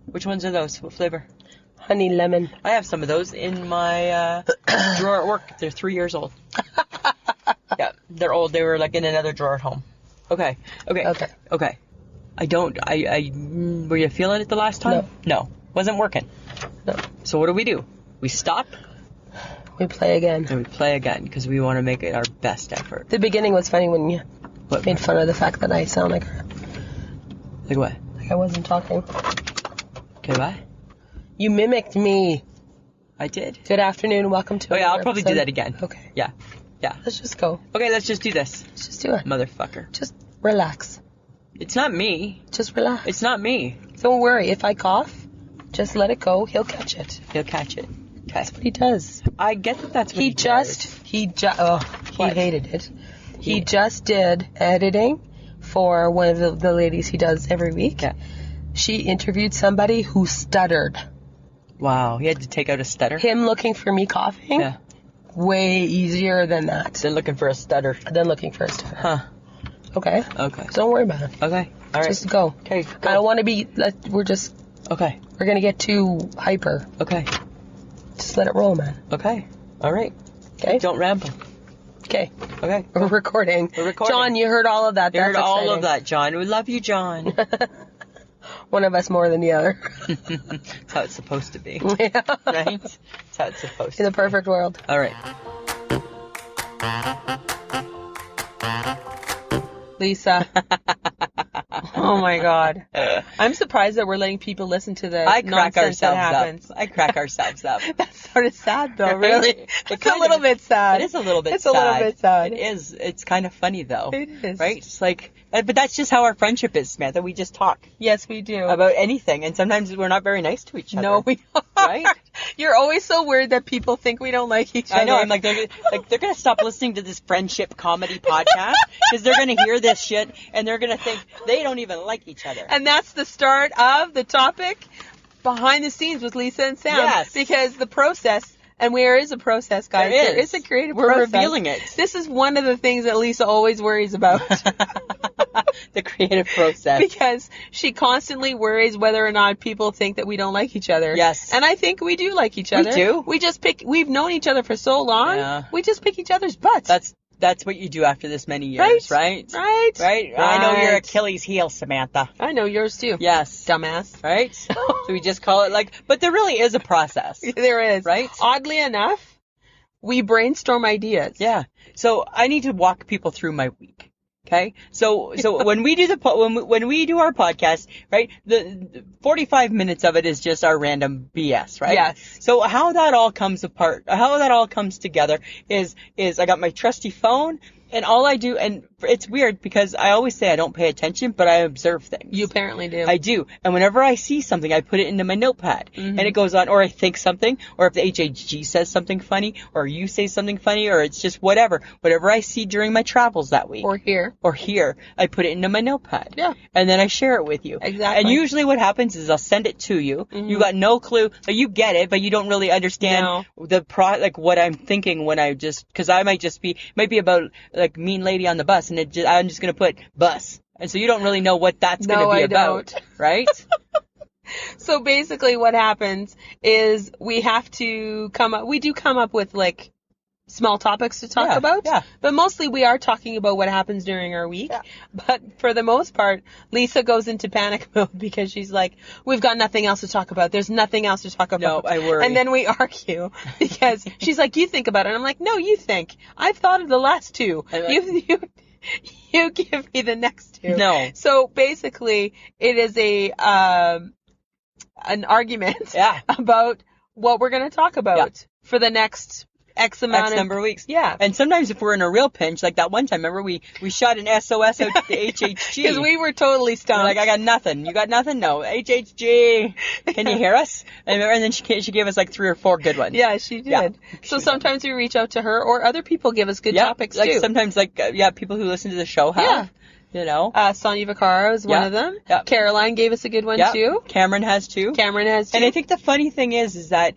Which ones are those? What flavor? Honey lemon. I have some of those in my drawer at work. They're 3 years old. Yeah, they're old. They were like in another drawer at home. Okay. Were you feeling it the last time? No. Wasn't working. No. So what do? We stop We play again. and we play again because we want to make it our best effort. The beginning was funny when you What? made fun of the fact that I sound like her. Like what? Like I wasn't talking. Okay, what? You mimicked me. I did. Good afternoon. Welcome to Oh yeah, another I'll probably do episode. that again. Okay. Yeah. Let's just go. Okay, let's just do this. Let's just do it. Motherfucker. Just relax. It's not me. Just relax. It's not me. Don't worry. If I cough, just let it go. He'll catch it. He'll catch it. Okay. That's what he does. I get that that's what He does. he What? hated it. He Yeah. just did editing for one of the ladies he does every week. Yeah. She interviewed somebody who stuttered. Wow, he had to take out a stutter. Him looking for me coughing, Yeah. way easier than that. They're looking for a stutter. Than looking for a stutter. Huh. Okay? Okay. Don't worry about it. Okay. All right. Just go. Okay. I don't want to be, we're Okay. going to get too hyper. Okay. Just let it roll, man. Okay. All right. Okay? Don't ramble. Okay. Okay. We're recording. We're recording. John, you heard all of that. You heard That's all exciting. of that, John. We love you, John. One of us more than the other. That's how it's supposed to be. Yeah. Right? That's how it's supposed to In be. the perfect world. All right. Lisa. Oh my God. I'm surprised that we're letting people listen to the I crack nonsense that ourselves happens. up. I crack ourselves up. That's sort of sad though, Right? really. It It's kind a little of- bit sad. It is a little bit It's sad. a little bit sad. It is. It's kind of funny, though. It is. Right? It's like, but that's just how our friendship is, Samantha. We just talk Yes, we do. about anything, and sometimes we're not very nice to each other. No, we aren't. Right? You're always so worried that people think we don't like each other. I know. I'm like they're gonna stop listening to this friendship comedy podcast because they're gonna hear this shit and they're gonna think they don't even like each other. And that's the start of the topic behind the scenes with Lisa and Sam. Yes. Because the process, and there is a process, guys. There is. a creative We're process. revealing it. This is one of the things that Lisa always worries about. The creative process. Because she constantly worries whether or not people think that we don't like each other. Yes. And I think we do like each other. do. We've known each other for so long. Yeah. We just pick each other's butts. That's what you do after this many years, right? Right. I know your Achilles heel, Samantha. I know yours too. Yes. Dumbass. Right? So we just call it like, but there really is a process. There is. Right? Oddly enough, we brainstorm ideas. Yeah. So I need to walk people through my week. Okay. So when we do when we do our podcast, right, the 45 minutes of it is just our random BS, right? Yes. So how that all comes together is I got my trusty phone, and all I do, and it's weird because I always say I don't pay attention, but I observe things. You apparently do. I do. And whenever I see something, I put it into my notepad. And it goes on, or I think something, or if the HHG says something funny, or you say something funny, or it's just whatever. Whatever I see during my travels that week. Or here. I put it into my notepad. Yeah. And then I share it with you. Exactly. And usually what happens is I'll send it to you. You got no clue. Like, you get it, but you don't really understand what I'm thinking when I because I might be about like mean lady on the bus, and I'm just going to put bus. And so you don't really know what that's going to be about. Right? So basically what happens is we have to come up with like small topics to talk about. Yeah. But mostly we are talking about what happens during our week. Yeah. But for the most part, Lisa goes into panic mode because she's like, we've got nothing else to talk about. There's nothing else to talk about. No, I worry. And then we argue because she's like, you think about it. And I'm like, no, you think. I've thought of the last two. You give me the next two. No. So basically, it is an argument about what we're going to talk about for the next X number of weeks. Yeah. And sometimes if we're in a real pinch, like that one time, remember we shot an SOS out to the HHG. Because we were totally stumped. We're like, I got nothing. You got nothing? No. HHG. Can you hear us? And then she gave us like 3 or 4 good ones. Yeah, she did. Yeah, so sometimes we reach out to her, or other people give us good topics like too. Sometimes people who listen to the show have. Yeah. You know. Sonia Vaccaro is one of them. Yeah. Caroline gave us a good one too. Cameron has too. And I think the funny thing is that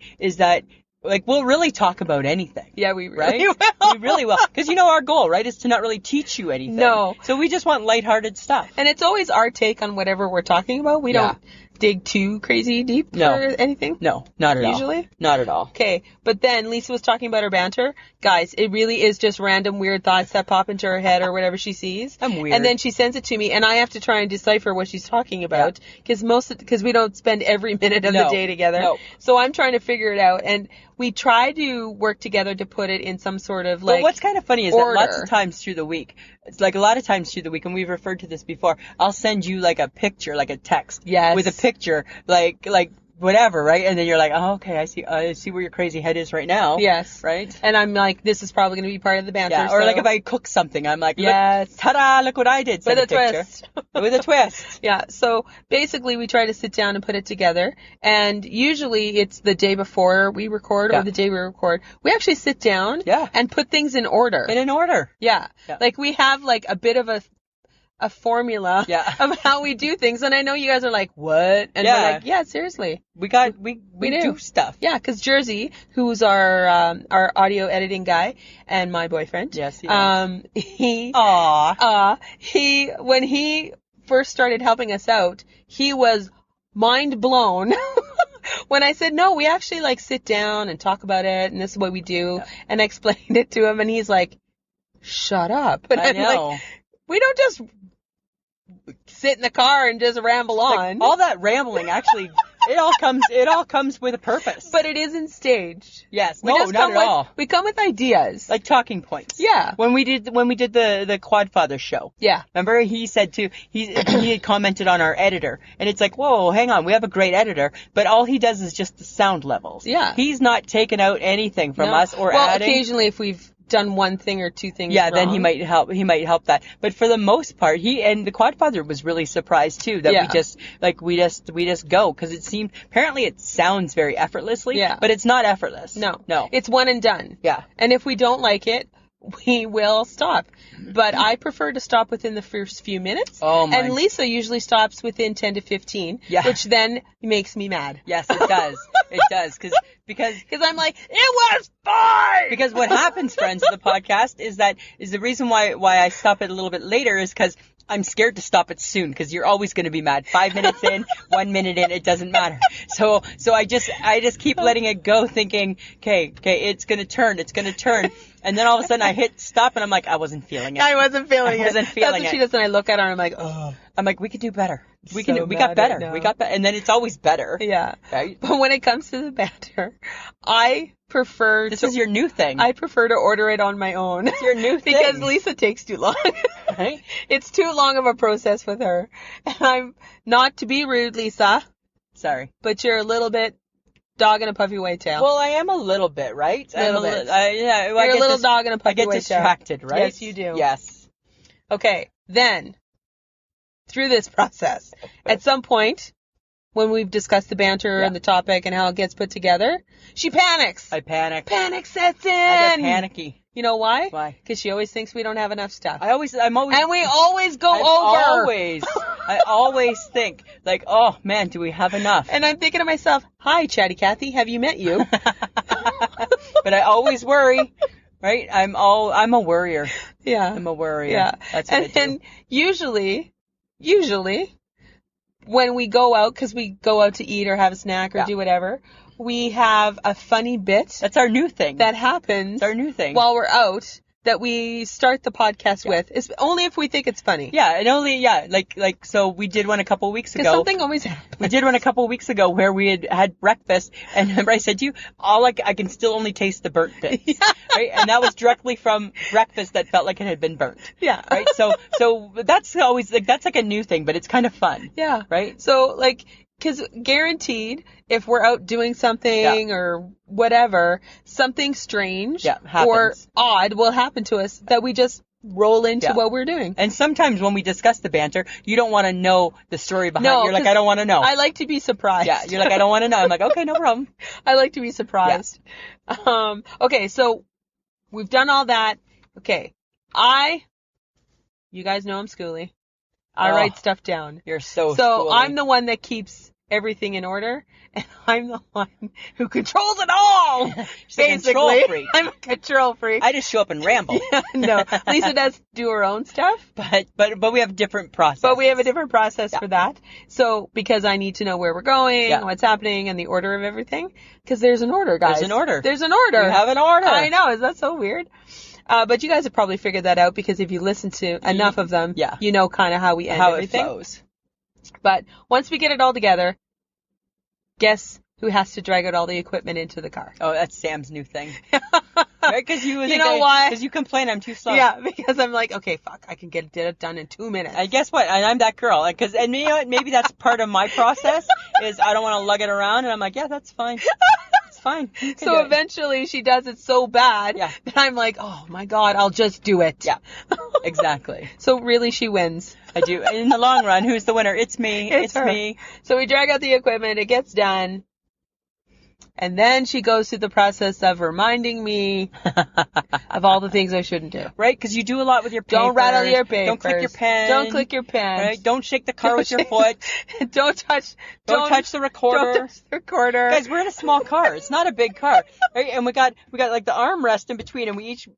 like, we'll really talk about anything. Yeah, we really will. We really will. Because, our goal, right, is to not really teach you anything. No. So we just want lighthearted stuff. And it's always our take on whatever we're talking about. We don't dig too crazy deep for anything. No, not at all. Usually? Not at all. Okay, but then Lisa was talking about her banter. Guys, it really is just random weird thoughts that pop into her head or whatever she sees. I'm weird. And then she sends it to me, and I have to try and decipher what she's talking about because we don't spend every minute of the day together. No. So I'm trying to figure it out, and we try to work together to put it in some sort of But what's kind of funny is order. that lots of times through the week, it's like a lot of times through the week, and we've referred to this before, I'll send you like a picture, like a text. Yes. With a picture, like whatever, right? And then you're like, oh, okay, I see where your crazy head is right now. Yes. Right? And I'm like, this is probably going to be part of the banter. Yeah. Or like if I cook something, I'm like, yes. Look, ta-da, look what I did. With a twist. With a twist. Yeah. So basically we try to sit down and put it together. And usually it's the day before we record or the day we record. We actually sit down and put things in order. In an order. Yeah. Like we have like a bit of a formula of how we do things, and I know you guys are like, what? And we're like, yeah, seriously, we do stuff. Yeah, because Jersey, who's our audio editing guy and my boyfriend, he when he first started helping us out, he was mind blown. When I said, no, we actually like sit down and talk about it, and this is what we do, and I explained it to him, and he's like, shut up. And I'm like, we don't just sit in the car and just ramble on. Like, all that rambling, actually, it all comes with a purpose. But it isn't staged. Yes. Not at all. We come with ideas. Like talking points. Yeah. When we did the Quadfather show. Yeah. Remember he said too, he had commented on our editor. And it's like, whoa, hang on, we have a great editor, but all he does is just the sound levels. Yeah. He's not taking out anything from us or adding. Well, occasionally if we've done one thing or two things wrong, then he might help that. But for the most part, the Quadfather was really surprised too that we just go, because apparently it sounds very effortlessly, but it's not effortless. No. It's one and done. Yeah. And if we don't like it, we will stop. But I prefer to stop within the first few minutes. Oh my. And Lisa usually stops within 10 to 15, which then makes me mad. Yes, it does. It does. Because I'm like, it was fine! Because what happens, friends, of the podcast is the reason why I stop it a little bit later is because I'm scared to stop it soon, because you're always going to be mad. 5 minutes in, 1 minute in, it doesn't matter. So I just keep letting it go, thinking, okay, it's going to turn. And then all of a sudden I hit stop and I'm like, I wasn't feeling it. I wasn't feeling it. I wasn't feeling That's what it. she does, and I look at her and I'm like, oh. I'm like, we could do better. We So got mad better. right now. We got better. And then it's always better. Yeah. Right? But when it comes to the banter, I prefer This to is your new thing. I prefer to order it on my own. It's your new thing. Because Lisa takes too long. Right? It's too long of a process with her. And I'm not to be rude, Lisa, Sorry. but you're a little bit dog in a puffy white tail. Well, I am a little bit, right? Little bit. Yeah, well, you're a little dog in a I puffy get white tail. distracted, right? Yes, you do. Yes. Okay, then, through this process, at some point, when we've discussed the banter Yeah. and the topic and how it gets put together, she panics. I panic. Panic sets in. I get panicky. You know why? Why? Because she always thinks we don't have enough stuff. I'm always. And we always go over. I always think, like, oh, man, do we have enough? And I'm thinking to myself, hi, Chatty Cathy, have you met you? But I always worry, right? I'm a worrier. Yeah. I'm a worrier. Yeah. That's what I And do. then usually, when we go out, because we go out to eat or have a snack or Yeah. do whatever, we have a funny bit That's our new thing. that happens That's our new thing. while we're out that we start the podcast with. It's only if we think it's funny. yeah, and only, like, so we did one a couple weeks Because ago. something always happens. We did one a couple weeks ago where we had breakfast, and remember I said to you, I can still only taste the burnt bits, right? And that was directly from breakfast that felt like it had been burnt, Yeah. right? So that's always like that's like a new thing, but it's kind of fun, Yeah. right? So, like, because guaranteed, if we're out doing something or whatever, something strange or happens. odd will happen to us that we just roll into what we're doing. And sometimes when we discuss the banter, you don't want to know the story behind it. You're like, 'cause I don't want to know. I like to be surprised. Yeah, you're like, I don't want to know. I'm like, okay, no problem. I like to be surprised. Okay, so we've done all that. Okay, you guys know I'm schooly. I Oh. write stuff down. You're so So schooly. I'm the one that keeps everything in order, and I'm the one who controls it all. She's a control Basically, freak. I'm a control freak. I just show up and ramble. No, Lisa does do her own stuff, But we have different processes. but we have a different process for that. So because I need to know where we're going, what's happening, and the order of everything, because there's an order, guys. There's an order. There's an order. You have an order. I know. Is that so weird? But you guys have probably figured that out because if you listen to enough of them, you know kind of how we end How everything. it flows. But once we get it all together, guess who has to drag out all the equipment into the car? Oh, that's Sam's new thing. Right? Because you know why? Because you complain I'm too slow. Yeah, because I'm like, okay, fuck, I can get it done in 2 minutes. And guess what? And I'm that girl. And you know what? Maybe that's part of my process is I don't want to lug it around. And I'm like, yeah, that's fine. It's fine. You can do So it. eventually she does it so bad that I'm like, oh my God, I'll just do it. Yeah, exactly. So really she wins. I do. In the long run, who's the winner? It's me. It's her. me. So we drag out the equipment, it gets done. And then she goes through the process of reminding me of all the things I shouldn't do. Right? Because you do a lot with your papers. Don't rattle your papers. Don't click your pen. Don't click your pen. Right? Don't shake the car with your foot. Don't touch the recorder. Don't touch the recorder. Guys, we're in a small car. It's not a big car. Right? And we got like the armrest in between, and we each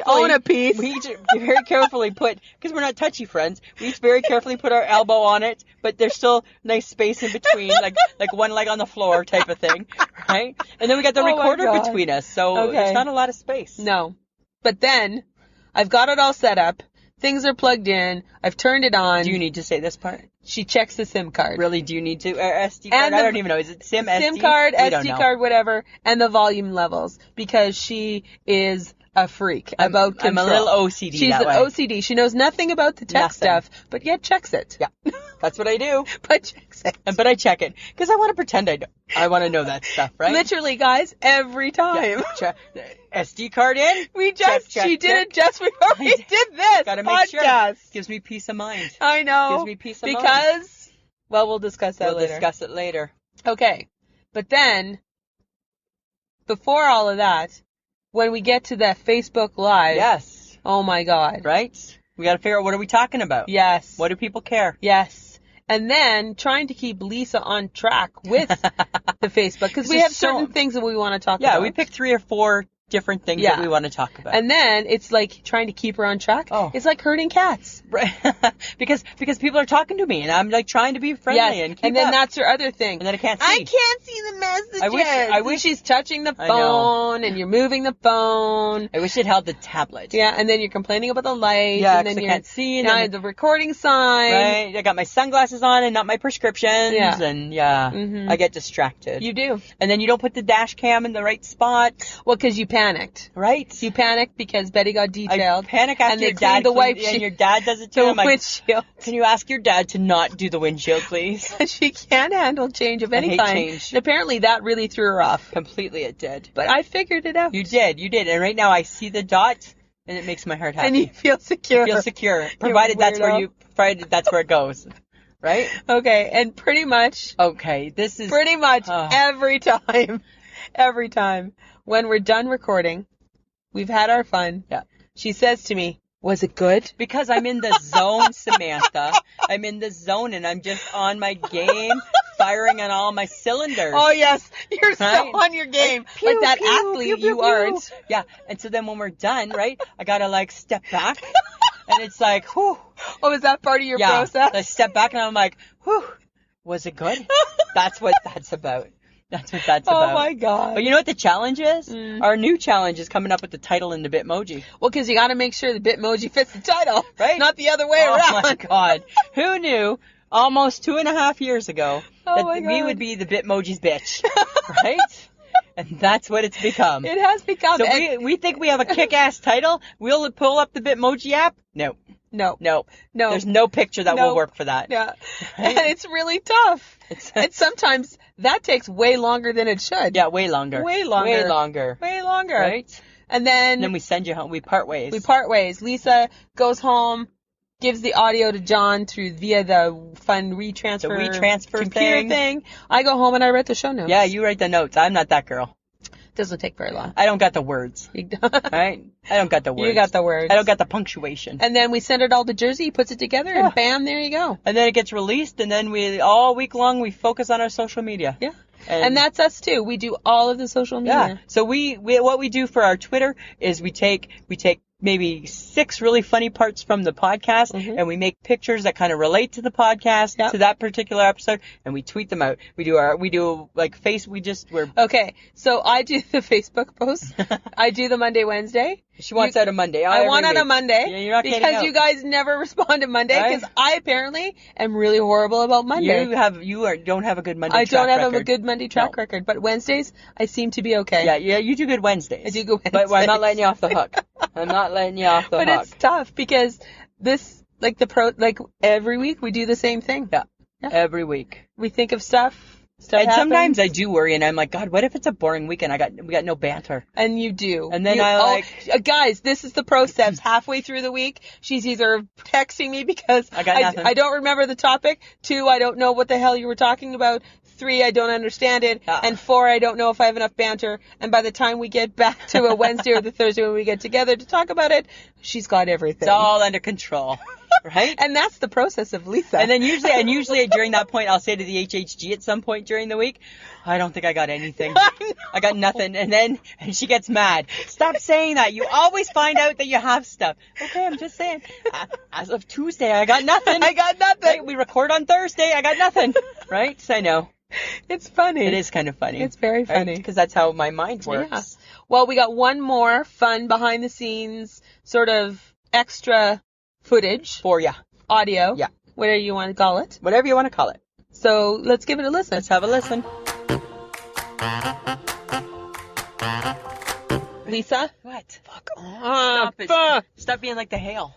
own a piece. We each very carefully put, because we're not touchy friends, we each very carefully put our elbow on it, but there's still nice space in between, like one leg on the floor type of thing, right? And then we got the recorder between us, so there's not a lot of space. No. But then, I've got it all set up. Things are plugged in. I've turned it on. Do you need to say this part? She checks the SIM card. Really? Do you need to? SD card? I don't even know. Is it SIM, SD? SIM card, We don't SD know. card, whatever, and the volume levels, because she is a freak about control. I'm a little OCD She's that an way. OCD. She knows nothing about the tech stuff, but yet checks it. Yeah, that's what I do. But checks it. But I check it because I want to pretend I want to know that stuff, right? Literally, guys, every time. SD card in. She did it just before we did this Gotta podcast. make sure. Gives me peace of mind. I know. Gives me peace of mind. Because, well, we'll discuss that later. We'll discuss it later. Okay. But then, before all of that, when we get to that Facebook Live. Yes. Oh my God. Right? We got to figure out what are we talking about. Yes. What do people care? Yes. And then trying to keep Lisa on track with the Facebook, because we have certain things that we want to talk about. Yeah, we picked 3 or 4 different things Yeah. that we want to talk about. And then it's like trying to keep her on track. Oh. It's like herding cats. Right. because people are talking to me and I'm like trying to be friendly and keep and then up. that's her other thing. And then I can't see. I can't see the messages. I wish she's touching the I know. phone and you're moving the phone. I wish it held the tablet. Yeah, and then you're complaining about the light. Yeah, and then 'cause I you're can't see, and now then- the recording sign. Right. I got my sunglasses on and not my prescriptions. Yeah. And yeah, Mhm. I get distracted. You do. And then you don't put the dash cam in the right spot. Well, because you panicked. Right. You panicked because Betty got I detailed. panic after and they your dad cleaned the wipe and sheet- your dad does it too. The I'm like, windshield. can you ask your dad to not do the windshield, please? She can't handle change of I any hate kind. change. And apparently that really threw her off. Completely it did. But I figured it out. You did. And right now I see the dot and it makes my heart happy. And you feel secure. I feel secure. Provided that's where it goes. Right? Okay, and pretty much Okay, this is every time when we're done recording, we've had our fun. Yeah. She says to me, "Was it good?" because I'm in the zone, Samantha. I'm in the zone and I'm just on my game, firing on all my cylinders. Oh yes, you're so Right? on your game. Pew, Like that pew, athlete pew, pew, you pew. aren't. Yeah, and so then when we're done, right, I gotta like step back, and it's like, whew. Oh, is that part of your Yeah, process? I step back and I'm like, whew, was it good? That's what that's about. That's what that's about. Oh my god. But you know what the challenge is? Mm. Our new challenge is coming up with the title in the Bitmoji. Well, because you got to make sure the Bitmoji fits the title, Right? Not the other way Oh around. my god. Who knew almost 2.5 years ago Oh my that me God. would be the Bitmoji's bitch? Right? And that's what it's become. It has become. So we think we have a kick-ass title. We'll pull up the Bitmoji app. No. No. There's no picture that No. will work for that. Yeah. Right? And it's really tough. It's- And sometimes that takes way longer than it should. Yeah, way longer. Way longer. Way longer. Way longer. Right? And then, And then we send you home. We part ways. we part ways. Lisa goes home, gives the audio to John via the fun retransfer, The retransfer computer thing. I go home and I write the show notes. Yeah, you write the notes. I'm not that girl. Doesn't take very long. I don't got the words. You Right? I don't got the words. got the words. I don't got the punctuation. And then we send it all to Jersey. He puts it together, Yeah. and bam, there you go. And then it gets released, and then all week long we focus on our social media. Yeah. And that's us too. We do all of the social media. Yeah. So we what we do for our Twitter is we take maybe 6 really funny parts from the podcast, Mhm. and we make pictures that kind of relate to the podcast, Yep. to that particular episode, and we tweet them out. We're Okay, so I do the Facebook posts. I do the Monday, Wednesday. she wants out a Monday. I want on a Monday Yeah, you're not getting because out. you guys never respond to Monday Right? because I apparently am really horrible about Monday. Don't have a good Monday I track don't have a record. good Monday track No. record, but Wednesdays I seem to be okay. Yeah, you do good Wednesdays. I do good But I'm Wednesdays. not letting you off the hook. I'm not letting you off the But hook. it's tough because this every week we do the same thing. Yeah. Yeah. Every week. We think of stuff. Stuff And sometimes happens, I do worry, and I'm like, God, what if it's a boring weekend? we got no banter. and you do. And then guys, this is the process. Halfway through the week, she's either texting me because I got nothing. I don't remember the topic. 2, I don't know what the hell you were talking about. 3, I don't understand it. Yeah. And 4, I don't know if I have enough banter. And by the time we get back to a Wednesday or the Thursday when we get together to talk about it, she's got everything. It's all under control, right? And that's the process of Lisa. And then usually during that point, I'll say to the HHG at some point during the week, I don't think I got anything. I got nothing. And she gets mad. Stop saying that. You always find out that you have stuff. Okay, I'm just saying. As of Tuesday, I got nothing. I got nothing. Right? We record on Thursday. I got nothing. Right? So I know. It's funny. It is kind of funny. It's very funny. Because that's how my mind works. Yeah. Well, we got one more fun behind the scenes sort of extra footage, For ya. audio, Yeah. whatever you want to call it. Whatever you want to call it. So let's give it a listen. Let's have a listen. Lisa? What? Fuck Stop it. Stop being like the hail.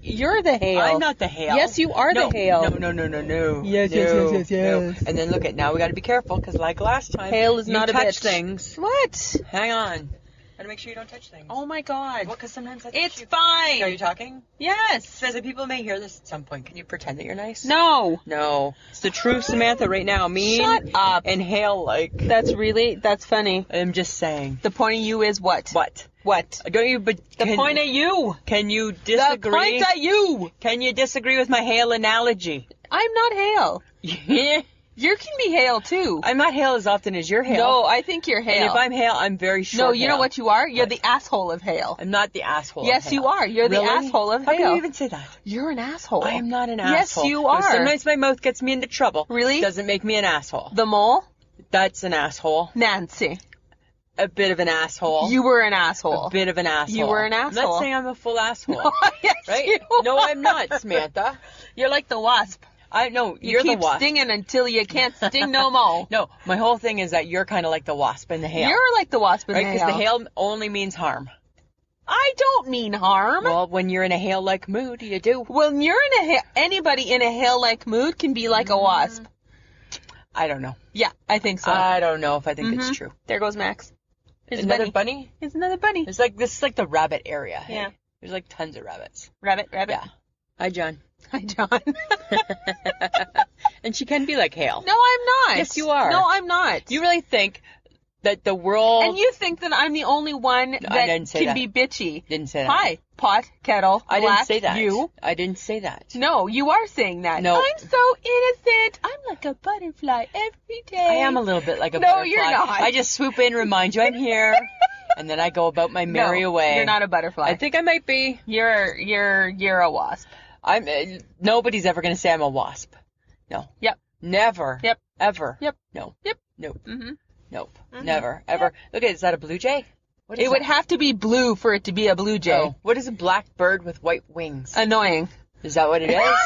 You're the hail. I'm not the hail. Yes, you are the hail. No. Yes, No, yes. no. And then look at, now we got to be careful because like last time, Hail is you not a touch bitch. things. What? Hang on. Gotta make sure you don't touch things. Oh my God. Well, because sometimes that's It's Are you fine. talking? Yes. So people may hear this at some point. Can you pretend that you're nice? No. No. It's the truth, Samantha, right now. Me Shut up. and hail like. That's funny. I'm just saying. The point of you is what? What? What? Don't you? But The point of you. Can you The disagree? point of you. Can you disagree with my hail analogy? I'm not hail. Yeah. You can be hail too. I'm not hail as often as you're hail. No, I think you're hail. And if I'm hail, I'm very short. No, you know what you are? You're the asshole of hail. I'm not the asshole. Yes, of hail. you are. You're Really? the asshole of How hail. can you even say that? You're an asshole. I am not an Yes, asshole. you are. No, sometimes my mouth gets me into trouble. Really? Doesn't make me an asshole. The mole? That's an asshole. Nancy. A bit of an asshole. You were an asshole. A bit of an asshole. You were an I'm asshole. not saying I'm a full asshole. Yes, right? you No, are. I'm not, Samantha. You're like the wasp. No, You you're keep the wasp. stinging until you can't sting no more. No, my whole thing is that you're kind of like the wasp in the hail. You're like the wasp in right? the Because hail. the hail only means harm. I don't mean harm. Well, when you're in a hail-like mood, you do. When you're in anybody in a hail-like mood can be like a wasp. I don't know. Yeah, I think so. I don't know if I think it's true. There goes Max. Here's Another bunny? Here's another bunny. This is like the rabbit area. Hey? Yeah. There's like tons of rabbits. Rabbit. Yeah. Hi, John. Hi, John. And she can be like hail. No, I'm not. Yes, you are. No, I'm not. You really think that the world... And you think that I'm the only one that didn't say can that. be bitchy. Didn't say that. Hi, pot, kettle, I black, didn't say that. you. I didn't say that. No, you are saying that. No. I'm so innocent. I'm like a butterfly every day. I am a little bit like a No, butterfly. you're not. I just swoop in, remind you I'm here, and then I go about my merry way. You're not a butterfly. I think I might be. You're a wasp. Nobody's ever going to say I'm a wasp. No. Yep. Never. Yep. Ever. Yep. No. Yep. Nope. Mhm. Nope. Never. Ever. Look at, is that a blue jay? What is It would that? have to be blue for it to be a blue jay. Oh, what is a black bird with white wings? Annoying. Is that what it is?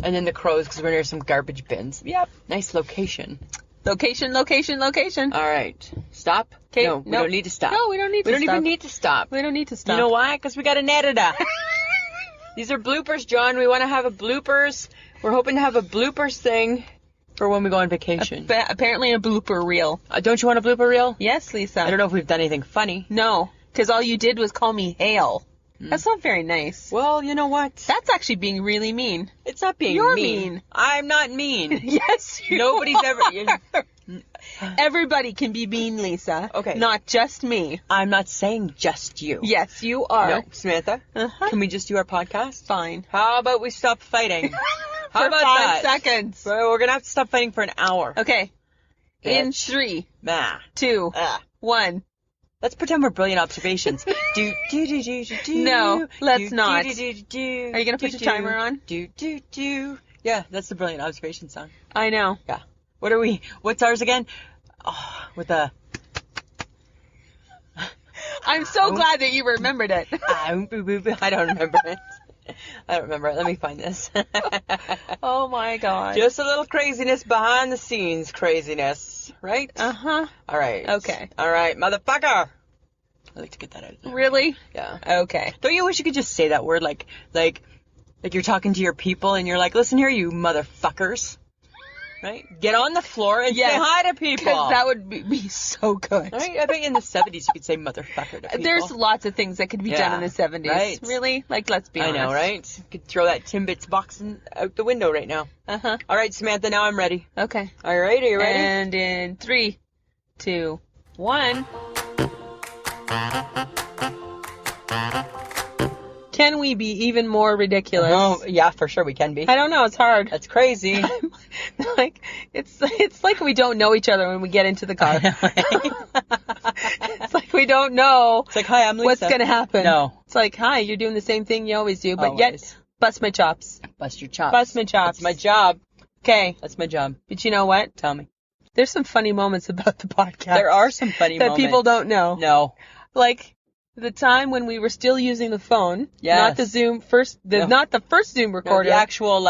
And then the crows, because we're near some garbage bins. Yep. Nice location. Location. All right. Stop? 'Kay, No, we nope. don't need to stop. No, we don't need to We don't stop. even need to stop. We don't need to stop. You know why? Because we got an editor. These are bloopers, John. We want to have a bloopers. We're hoping to have a bloopers thing for when we go on vacation. Apparently a blooper reel. Don't you want a blooper reel? Yes, Lisa. I don't know if we've done anything funny. No, because all you did was call me Hale. That's not very nice. Well, you know what? That's actually being really mean. It's not being You're mean. mean. I'm not mean. Yes, you Nobody's are. ever... Everybody can be mean, Lisa. Okay. Not just me. I'm not saying just you. Yes, you are. No, Samantha, Uh-huh. can we just do our podcast? Fine. How about we stop fighting? How For about 5 that? seconds. Well, we're going to have to stop fighting for an hour. Okay. In Bitch. 3, Nah. 2, Ah. 1. Let's pretend we're brilliant observations. Do. No, let's not. Are Are you gonna put your timer on? Do. Yeah, that's the brilliant observation song. I know. Yeah. What's ours again? Oh, with a... I'm so glad that you remembered it. I don't remember it. I don't remember it. Let me find this. Oh my god. Just a little craziness behind the scenes craziness, right? Uh-huh. All right. Okay. All right, motherfucker. I like to get that out of there. Really? Yeah. Okay. Don't you wish you could just say that word like you're talking to your people and you're like, listen here, you motherfuckers. Right? Get on the floor and say hi to people. Because that would be so good. Right? I bet in the 70s you could say motherfucker to people. There's lots of things that could be done in the 70s. Right. Really? Like, let's be honest. I know, right? You could throw that Timbits box out the window right now. Uh-huh. All right, Samantha, now I'm ready. Okay. All right, are you ready? And in 3, 2, 1. Can we be even more ridiculous? Oh, yeah, for sure we can be. I don't know. It's hard. That's crazy. Like it's like we don't know each other when we get into the car. It's like we don't know. It's like, hi, I'm Lisa. What's gonna happen? No. It's like, hi, you're doing the same thing you always do, but Always. yet bust my chops. Bust your chops. Bust my chops. That's my job. Okay. That's my job. But you know what? Tell me. There's some funny moments about the podcast. There are some funny that moments. people don't know. No. Like the time when we were still using the phone. Yes. Not the Zoom first. No. Not the first Zoom No, recorder. the actual,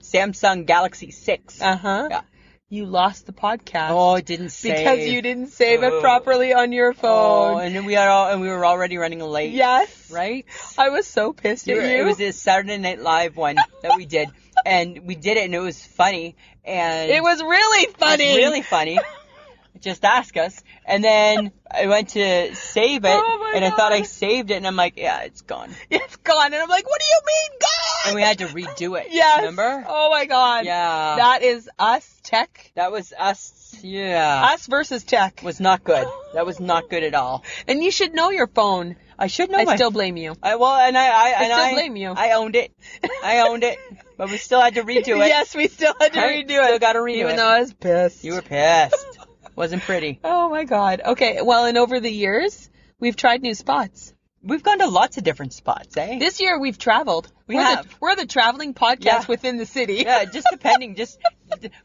Samsung Galaxy 6. Uh-huh. Yeah. You lost the podcast. Oh, it didn't save. Because you didn't save it properly on your phone. Oh, and then we were already running late. Yes. Right? I was so pissed at you. It was this Saturday Night Live one that we did. And we did it, and it was funny. And It was really funny. It was really funny. Just ask us. And then I went to save it, Oh my and I thought I God. saved it, and I'm like, yeah, it's gone. It's gone. And I'm like, what do you mean gone? And we had to redo it. Yes. Remember? Oh my God. Yeah. That is us tech. That was us. Yeah. Us versus tech. Was not good. That was not good at all. And you should know your phone. I should know I still blame you. I still blame you. I owned it. I owned it. But we still had to redo it. Yes, we still had to redo it. Still got to redo it. Even though I was pissed. You were pissed. Wasn't pretty. Oh my God. Okay, well, and over the years, we've tried new spots. We've gone to lots of different spots, eh? This year we've traveled. We're the traveling podcast within the city. Yeah, just depending, just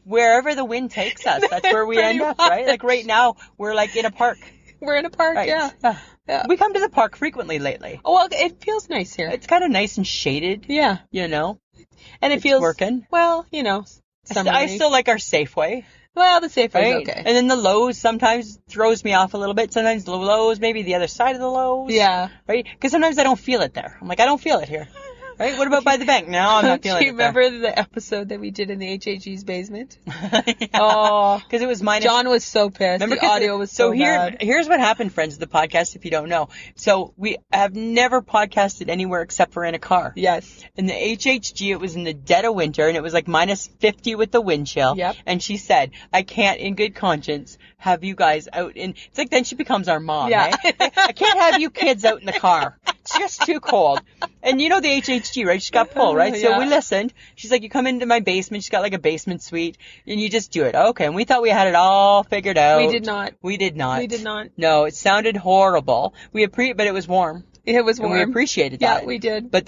wherever the wind takes us, that's where we end up, right? Like right now, we're like in a park. We're in a park, Right. Yeah. We come to the park frequently lately. Oh, well, it feels nice here. It's kind of nice and shaded. Yeah. You know? And it It's feels working. well, you know, I summery. still like our Safeway. Well, the Safeway's Right? okay. And then the Lowe's sometimes throws me off a little bit. Sometimes the Lowe's, maybe the other side of the Lowe's. Yeah. Right? Because sometimes I don't feel it there. I'm like, I don't feel it here. Right? What about by the bank? No, I'm not feeling Do you it there. remember the episode that we did in the HHE's basement? Yeah. Oh, Because it was minus. John was so pissed. Remember, The audio was so bad. Here's what happened, friends of the podcast, if you don't know. So we have never podcasted anywhere except for in a car. Yes. In the HHG, it was in the dead of winter, and it was like minus 50 with the wind chill. Yep. And she said, I can't, in good conscience, have you guys out in... It's like then she becomes our mom, Yeah. right? I can't have you kids out in the car. It's just too cold. And you know the HHG, right? She's got pull, right? So Yeah. we listened. She's like, you come into my basement. She's got like a basement suite, and you just do it. Okay. And we thought we had it all figured out. We did not. We did not. We did not. No, it sounded horrible. But it was warm. It was And warm. we appreciated that. Yeah, we did. But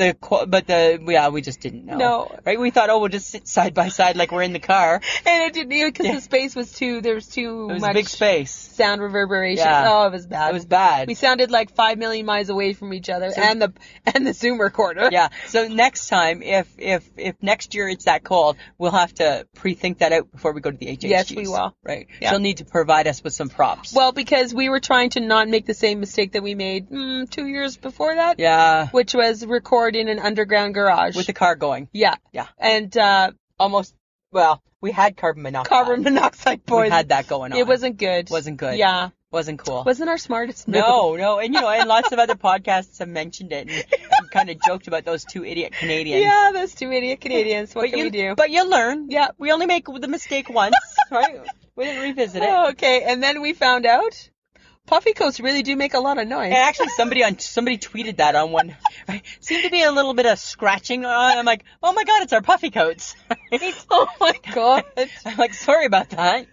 we just didn't know. No. Right? We thought, we'll just sit side by side like we're in the car. And it didn't even because the space was there was too It was much a big space. sound reverberation. Yeah. Oh, it was bad. It was bad. We sounded like 5 million miles away from each other and the Zoom recorder. Yeah. So next time, if next year it's that cold, we'll have to pre-think that out before we go to the HHGs. Yes, we will. Right. Yeah. She'll need to provide us with some props. Well, because we were trying to not make the same mistake that we made 2 years before that. Yeah. Which was record in an underground garage. With the car going. Yeah. Yeah. And Almost. Well, we had carbon monoxide. carbon monoxide poisoning. We had that going on. It wasn't good. Wasn't good. Yeah. Wasn't cool. Wasn't our smartest move. No, and lots of other podcasts have mentioned it and kind of joked about those two idiot Canadians. Yeah, those two idiot Canadians. What can we do? But you learn. Yeah. We only make the mistake once, right? We didn't revisit it. Oh, okay, and then we found out puffy coats really do make a lot of noise. And actually, somebody tweeted that on one. Right? Seemed to be a little bit of scratching on. I'm like, oh my god, it's our puffy coats. Right? Oh my god. I'm like, sorry about that.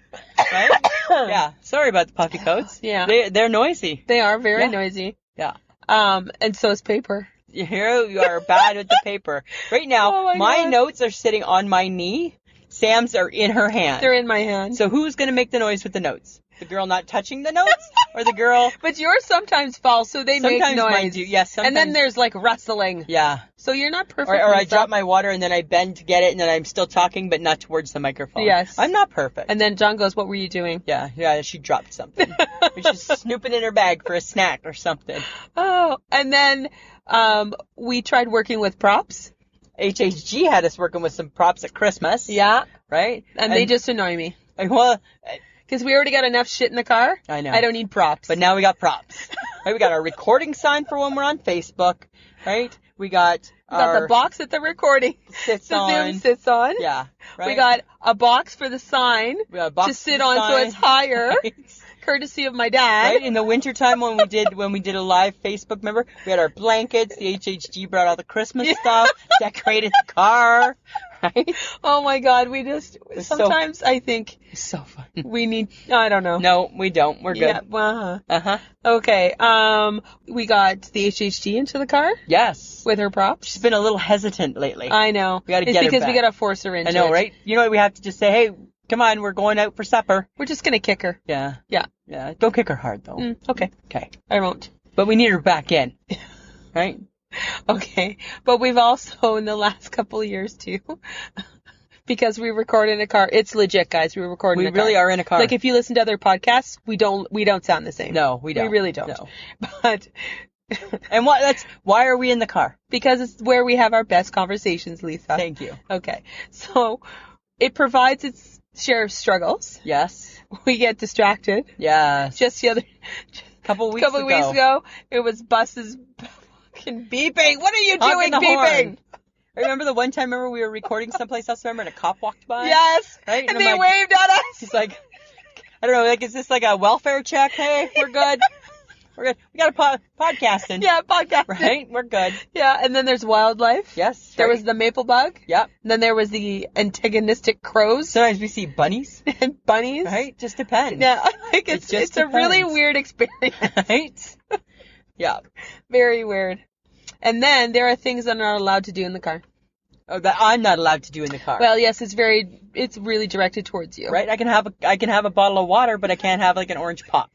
Right? Yeah, sorry about the puffy coats. Yeah. They're noisy. They are very Yeah. noisy. Yeah. And so is paper. Here you are bad with the paper. Right now, Oh my God. notes are sitting on my knee. Sam's are in her hand. They're in my hand. So who's going to make the noise with the notes? The girl not touching the notes? Or the girl... But yours sometimes fall, so they make Sometimes noise. mine do. Yes, sometimes. And then there's like rustling. Yeah. So you're not perfect. Or I drop my water and then I bend to get it and then I'm still talking but not towards the microphone. Yes. I'm not perfect. And then John goes, "What were you doing?" Yeah, she dropped something. She's snooping in her bag for a snack or something. Oh, and then we tried working with props. HHG had us working with some props at Christmas. Yeah. Right? And they just annoy me. Well, Because we already got enough shit in the car. I know. I don't need props. but now we got props. Right? We got our recording sign for when we're on Facebook. Right? We got we got the box that the recording sits the on. Zoom sits on. Yeah. Right? We got a box for the sign We got a box to for sit the on so sign. it's higher, Right? courtesy of my dad. Right? In the wintertime when we did a live Facebook, remember? We had our blankets, the HHG brought all the Christmas stuff, decorated the car, right? Oh my God, we just was sometimes I think It's so fun. we need. I don't know. No, we don't. We're good. Yeah. Uh-huh. Uh-huh. Okay. We got the HHG into the car Yes. with her props. She's been a little hesitant lately. I know. We gotta it's get her because we back. gotta force her into I know, it. right? You know what? We have to just say, hey, come on, we're going out for supper. We're just gonna kick her. Yeah. Yeah. Yeah. Don't kick her hard, though. Okay. Okay. I won't. But we need her back in. Right? Okay. But we've also, in the last couple of years, too, because we record in a car. It's legit, guys. We record in We a car. really are in a car. Like, if you listen to other podcasts, we don't sound the same. No, we don't. We really don't. No. But And why are we in the car? because it's where we have our best conversations, Lisa. Thank you. Okay. So it provides its share of struggles. Yes. We get distracted. Yes. Just the other couple weeks ago, it was buses fucking beeping. What are you doing Honking the beeping? horn. Remember the one time we were recording someplace else, remember, and a cop walked by? Yes. Right? And I'm they like- waved at us. He's like, I don't know, like, is this like a welfare check? Hey, we're good. We're good. We got a podcasting. Yeah, podcasting. Right? We're good. Yeah, and then there's wildlife. Yes. There right. was the maple bug. Yep. And then there was the antagonistic crows Sometimes we see bunnies. and bunnies. Right? Just depends. Yeah, like it's just a really depends. weird experience. Right? Yeah. Very weird. And then there are things that I'm not allowed to do in the car. Oh, that I'm not allowed to do in the car. Well, yes, it's really directed towards you. Right? I can have a bottle of water, but I can't have like an orange pop.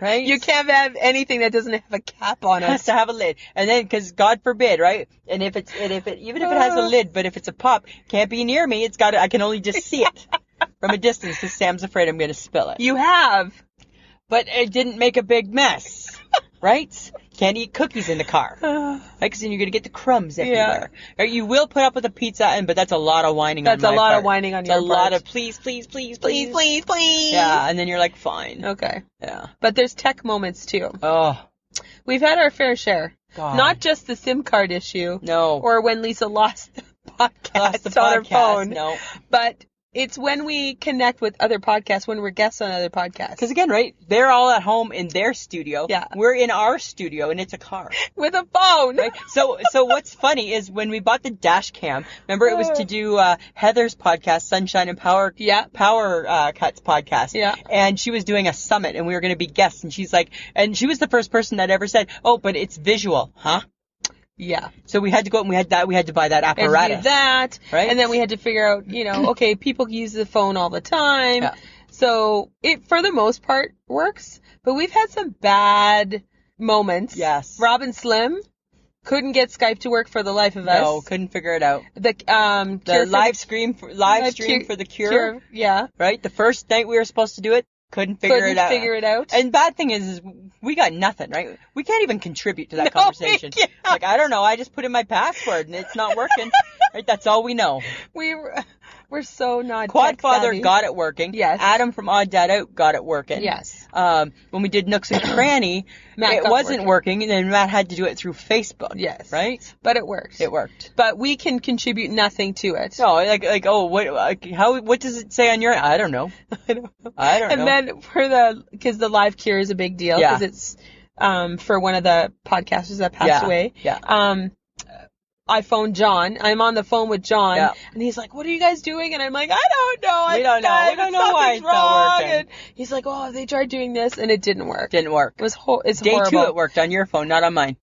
Right? You can't have anything that doesn't have a cap on It has it. to have a lid, and then because God forbid, right? And if it even if it has a lid, but if it's a pop, can't be near me. I can only just see it from a distance because Sam's afraid I'm going to spill it. You have. But it didn't make a big mess, right? Can't eat cookies in the car, right? Because then you're going to get the crumbs everywhere. Right? You will put up with a pizza, but that's a lot of whining on my part. That's a lot of whining on your part. It's a lot of please. Yeah, and then you're like, fine. Okay. Yeah. But there's tech moments too. Oh, We've had our fair share. God. Not just the SIM card issue. No. Or when Lisa lost the podcast Lost the on her podcast, phone. no. But it's when we connect with other podcasts, when we're guests on other podcasts. Because again, right, they're all at home in their studio. Yeah. We're in our studio, and it's a car. With a phone. Right? So what's funny is when we bought the dash cam, remember it was to do Heather's podcast, Sunshine and Power Cuts podcast. Yeah. And she was doing a summit, and we were going to be guests, and she's like, and she was the first person that ever said, oh, but it's visual, huh? Yeah. So we had to go and we had to buy that apparatus. And do that. Right? And then we had to figure out, okay, people use the phone all the time. Yeah. So it, for the most part, works. But we've had some bad moments. Yes. Rob Slim couldn't get Skype to work for the life of us. No, couldn't figure it out. The The live stream for the cure. Yeah. Right? The first night we were supposed to do it, couldn't figure it out. And bad thing is we got nothing, right? We can't even contribute to that conversation. Yeah. Like, I don't know, I just put in my password and it's not working. Right? That's all we know. We're so not Quadfather got it working. Yes. Adam from Odd Dad Out got it working. Yes. When we did Nooks and Cranny, it wasn't working, and then Matt had to do it through Facebook. Yes. Right? But it worked. It worked. But we can contribute nothing to it. No, what does it say on your? I don't know. I don't know. And then because the live cure is a big deal because it's for one of the podcasters that passed away. Yeah. I phoned John. I'm on the phone with John, and he's like, "What are you guys doing?" And I'm like, "I don't know. We don't know. We don't know why it's not working." And he's like, "Oh, they tried doing this, and it didn't work. Didn't work. It was it's Day horrible." 2 it worked on your phone, not on mine.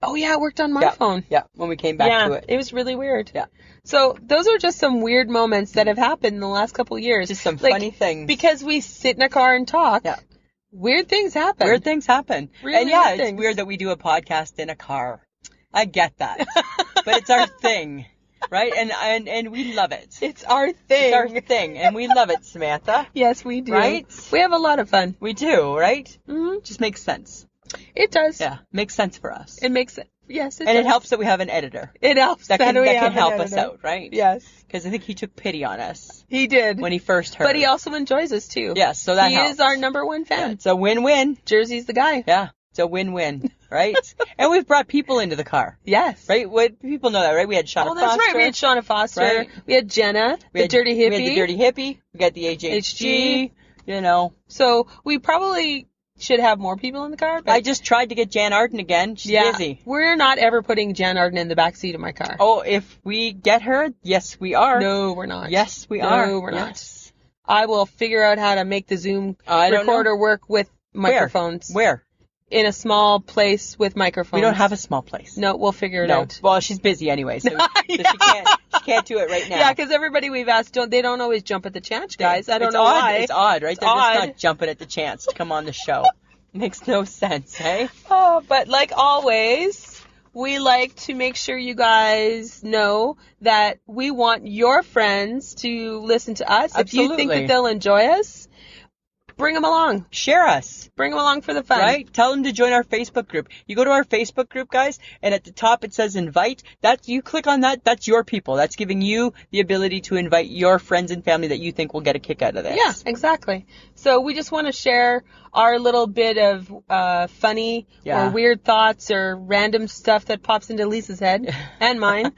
Oh yeah, it worked on my phone. Yeah, when we came back to it. It was really weird. Yeah. So those are just some weird moments that have happened in the last couple of years. Just some funny things. Because we sit in a car and talk. Yeah. Weird things happen. Weird things happen. Really and weird it's things. weird that we do a podcast in a car. I get that. But it's our thing. Right? And we love it. It's our thing. It's our thing. And we love it, Samantha. Yes, we do. Right? We have a lot of fun. We do, right? Mm-hmm. Just makes sense. It does. Yeah. Makes sense for us. It makes it. Yes, it and does. it helps that we have an editor. It helps that can we have an help us editor. out, right? Yes. Because I think he took pity on us. He did. When he first heard. But he also enjoys us too. Yes, so that helps. He is our number one fan. Yeah, it's a win-win. Jersey's the guy. Yeah, it's a win-win, right? And we've brought people into the car. Yes. Right? People know that, right? We had Shauna Foster. Oh, that's right. We had Shauna Foster. Right? We had Jenna, the Dirty Hippie. We had the Dirty Hippie. We got the HHG. So we probably should have more people in the car. But I just tried to get Jan Arden again. She's busy. We're not ever putting Jan Arden in the back seat of my car. Oh, if we get her, yes, we are. No, we're not. Yes, we are. No, we're not. I will figure out how to make the Zoom recorder work with microphones. Where? In a small place with microphones. We don't have a small place. No, we'll figure it out. Well, she's busy anyway, so, so she can't do it right now. Yeah, because everybody we've asked, they don't always jump at the chance, guys. I don't know why. It's odd, right? It's They're odd. just not jumping at the chance to come on the show. Makes no sense, hey? Oh, but like always, we like to make sure you guys know that we want your friends to listen to us. Absolutely. If you think that they'll enjoy us, bring them along. Share us. Bring them along for the fun. Right? Tell them to join our Facebook group. You go to our Facebook group, guys, and at the top it says invite. You click on that. That's your people. That's giving you the ability to invite your friends and family that you think will get a kick out of this. Yeah, exactly. So we just want to share our little bit of funny or weird thoughts or random stuff that pops into Lisa's head and mine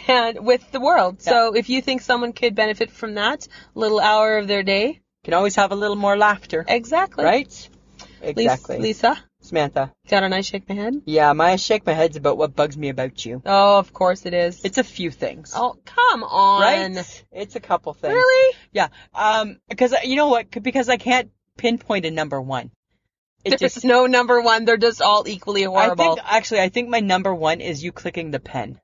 and with the world. Yeah. So if you think someone could benefit from that little hour of their day, can always have a little more laughter. Exactly. Right? Exactly. Lisa? Samantha. Got an I shake my head? Yeah, my shake my head's about what bugs me about you. Oh, of course it is. It's a few things. Oh, come on. Right? It's a couple things. Really? Yeah. Because you know what? Because I can't pinpoint a number one. There's no number one. They're just all equally horrible. I think my number one is you clicking the pen.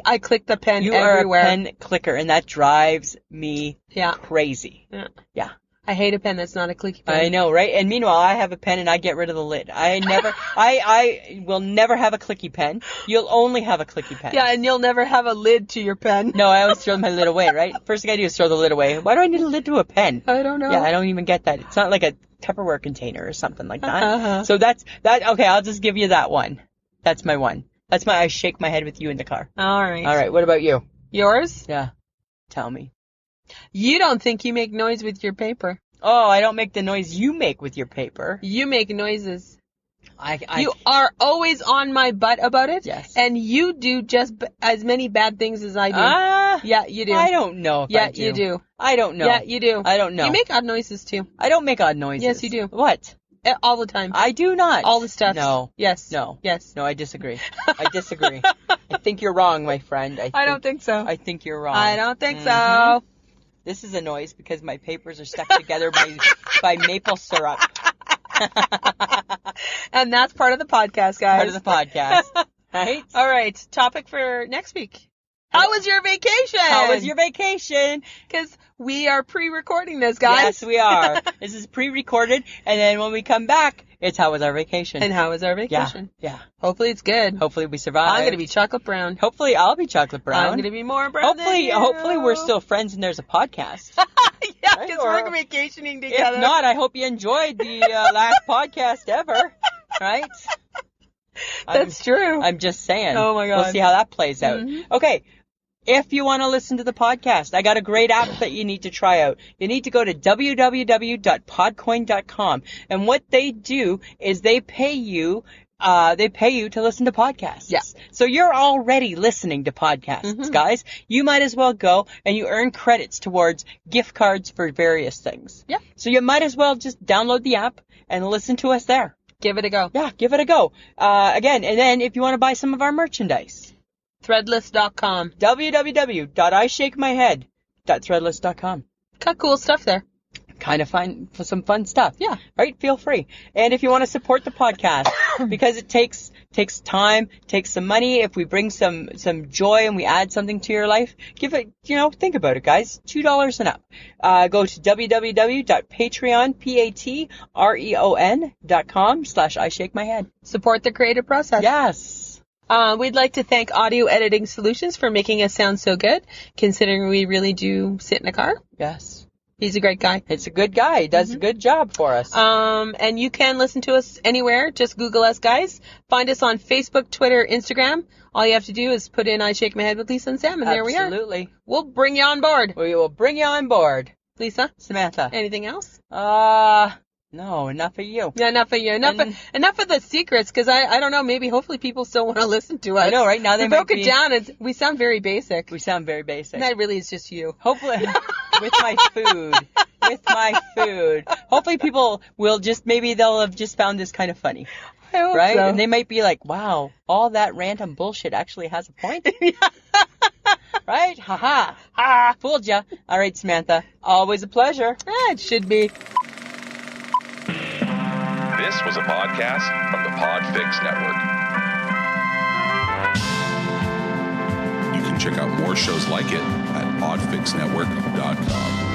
I click the pen You everywhere. are a pen clicker, and that drives me Yeah. crazy. Yeah. I hate a pen that's not a clicky pen. I know, right? And meanwhile, I have a pen and I get rid of the lid. I will never have a clicky pen. You'll only have a clicky pen. Yeah, and you'll never have a lid to your pen. No, I always throw my lid away, right? First thing I do is throw the lid away. Why do I need a lid to a pen? I don't know. Yeah, I don't even get that. It's not like a Tupperware container or something like that. Uh-huh. So that's that. Okay, I'll just give you that one. That's my one. That's my I shake my head with you in the car. All right. All right, what about you? Yours? Yeah, tell me. You don't think you make noise with your paper. Oh, I don't make the noise you make with your paper. You make noises. I You are always on my butt about it. Yes. And you do just as many bad things as I do. Yeah, you do. I don't know if I do. Yeah, you do. I don't know. Yeah, you do. I don't know. You make odd noises too. I don't make odd noises. Yes, you do. What? All the time. I do not. All the stuff. No. Yes. No. Yes. No, I disagree. I disagree. I think you're wrong, my friend. I don't think so. I think you're wrong. I don't think so. This is a noise because my papers are stuck together by maple syrup. And that's part of the podcast, guys. Part of the podcast. Right? All right. Topic for next week. How was your vacation? How was your vacation? Because we are pre-recording this, guys. Yes, we are. This is pre-recorded, and then when we come back, it's how was our vacation. And how was our vacation? Yeah. Hopefully it's good. Hopefully we survive. I'm going to be chocolate brown. Hopefully I'll be chocolate brown. I'm going to be more brown than you. Hopefully we're still friends and there's a podcast. Yeah, Right? because Or we're vacationing together. If not, I hope you enjoyed the last podcast ever. Right? That's true. I'm just saying. Oh my God. We'll see how that plays out. Mm-hmm. Okay. If you want to listen to the podcast, I got a great app that you need to try out. You need to go to www.podcoin.com. And what they do is they pay you to listen to podcasts. Yeah. So you're already listening to podcasts, guys. You might as well go and you earn credits towards gift cards for various things. Yeah. So you might as well just download the app and listen to us there. Give it a go. Yeah, give it a go. Again, and then if you want to buy some of our merchandise, Threadless.com. www.ishakemyhead.threadless.com. Got cool stuff there. Kind of find some fun stuff. Yeah. Right? Feel free. And if you want to support the podcast, because it takes time, takes some money, if we bring some joy and we add something to your life, give it, think about it, guys. $2 and up. Go to www.patreon.com/ishakemyhead. Support the creative process. Yes. We'd like to thank Audio Editing Solutions for making us sound so good, considering we really do sit in a car. Yes. He's a great guy. It's a good guy. He does a good job for us. And you can listen to us anywhere. Just Google us, guys. Find us on Facebook, Twitter, Instagram. All you have to do is put in I Shake My Head with Lisa and Sam, and there we are. Absolutely. We'll bring you on board. We will bring you on board. Lisa? Samantha? Anything else? No, enough of you. Yeah, enough of you. Enough of the secrets, because I don't know, maybe hopefully people still want to listen to us. I know, right? Now they broke it down, and we sound very basic. We sound very basic. And that really is just you. Hopefully, with my food. Hopefully people will maybe they'll have just found this kind of funny. I hope right? so. And they might be like, wow, all that random bullshit actually has a point. Right? Ha-ha. Ha! Fooled ya. All right, Samantha. Always a pleasure. It should be. This was a podcast from the Podfix Network. You can check out more shows like it at podfixnetwork.com.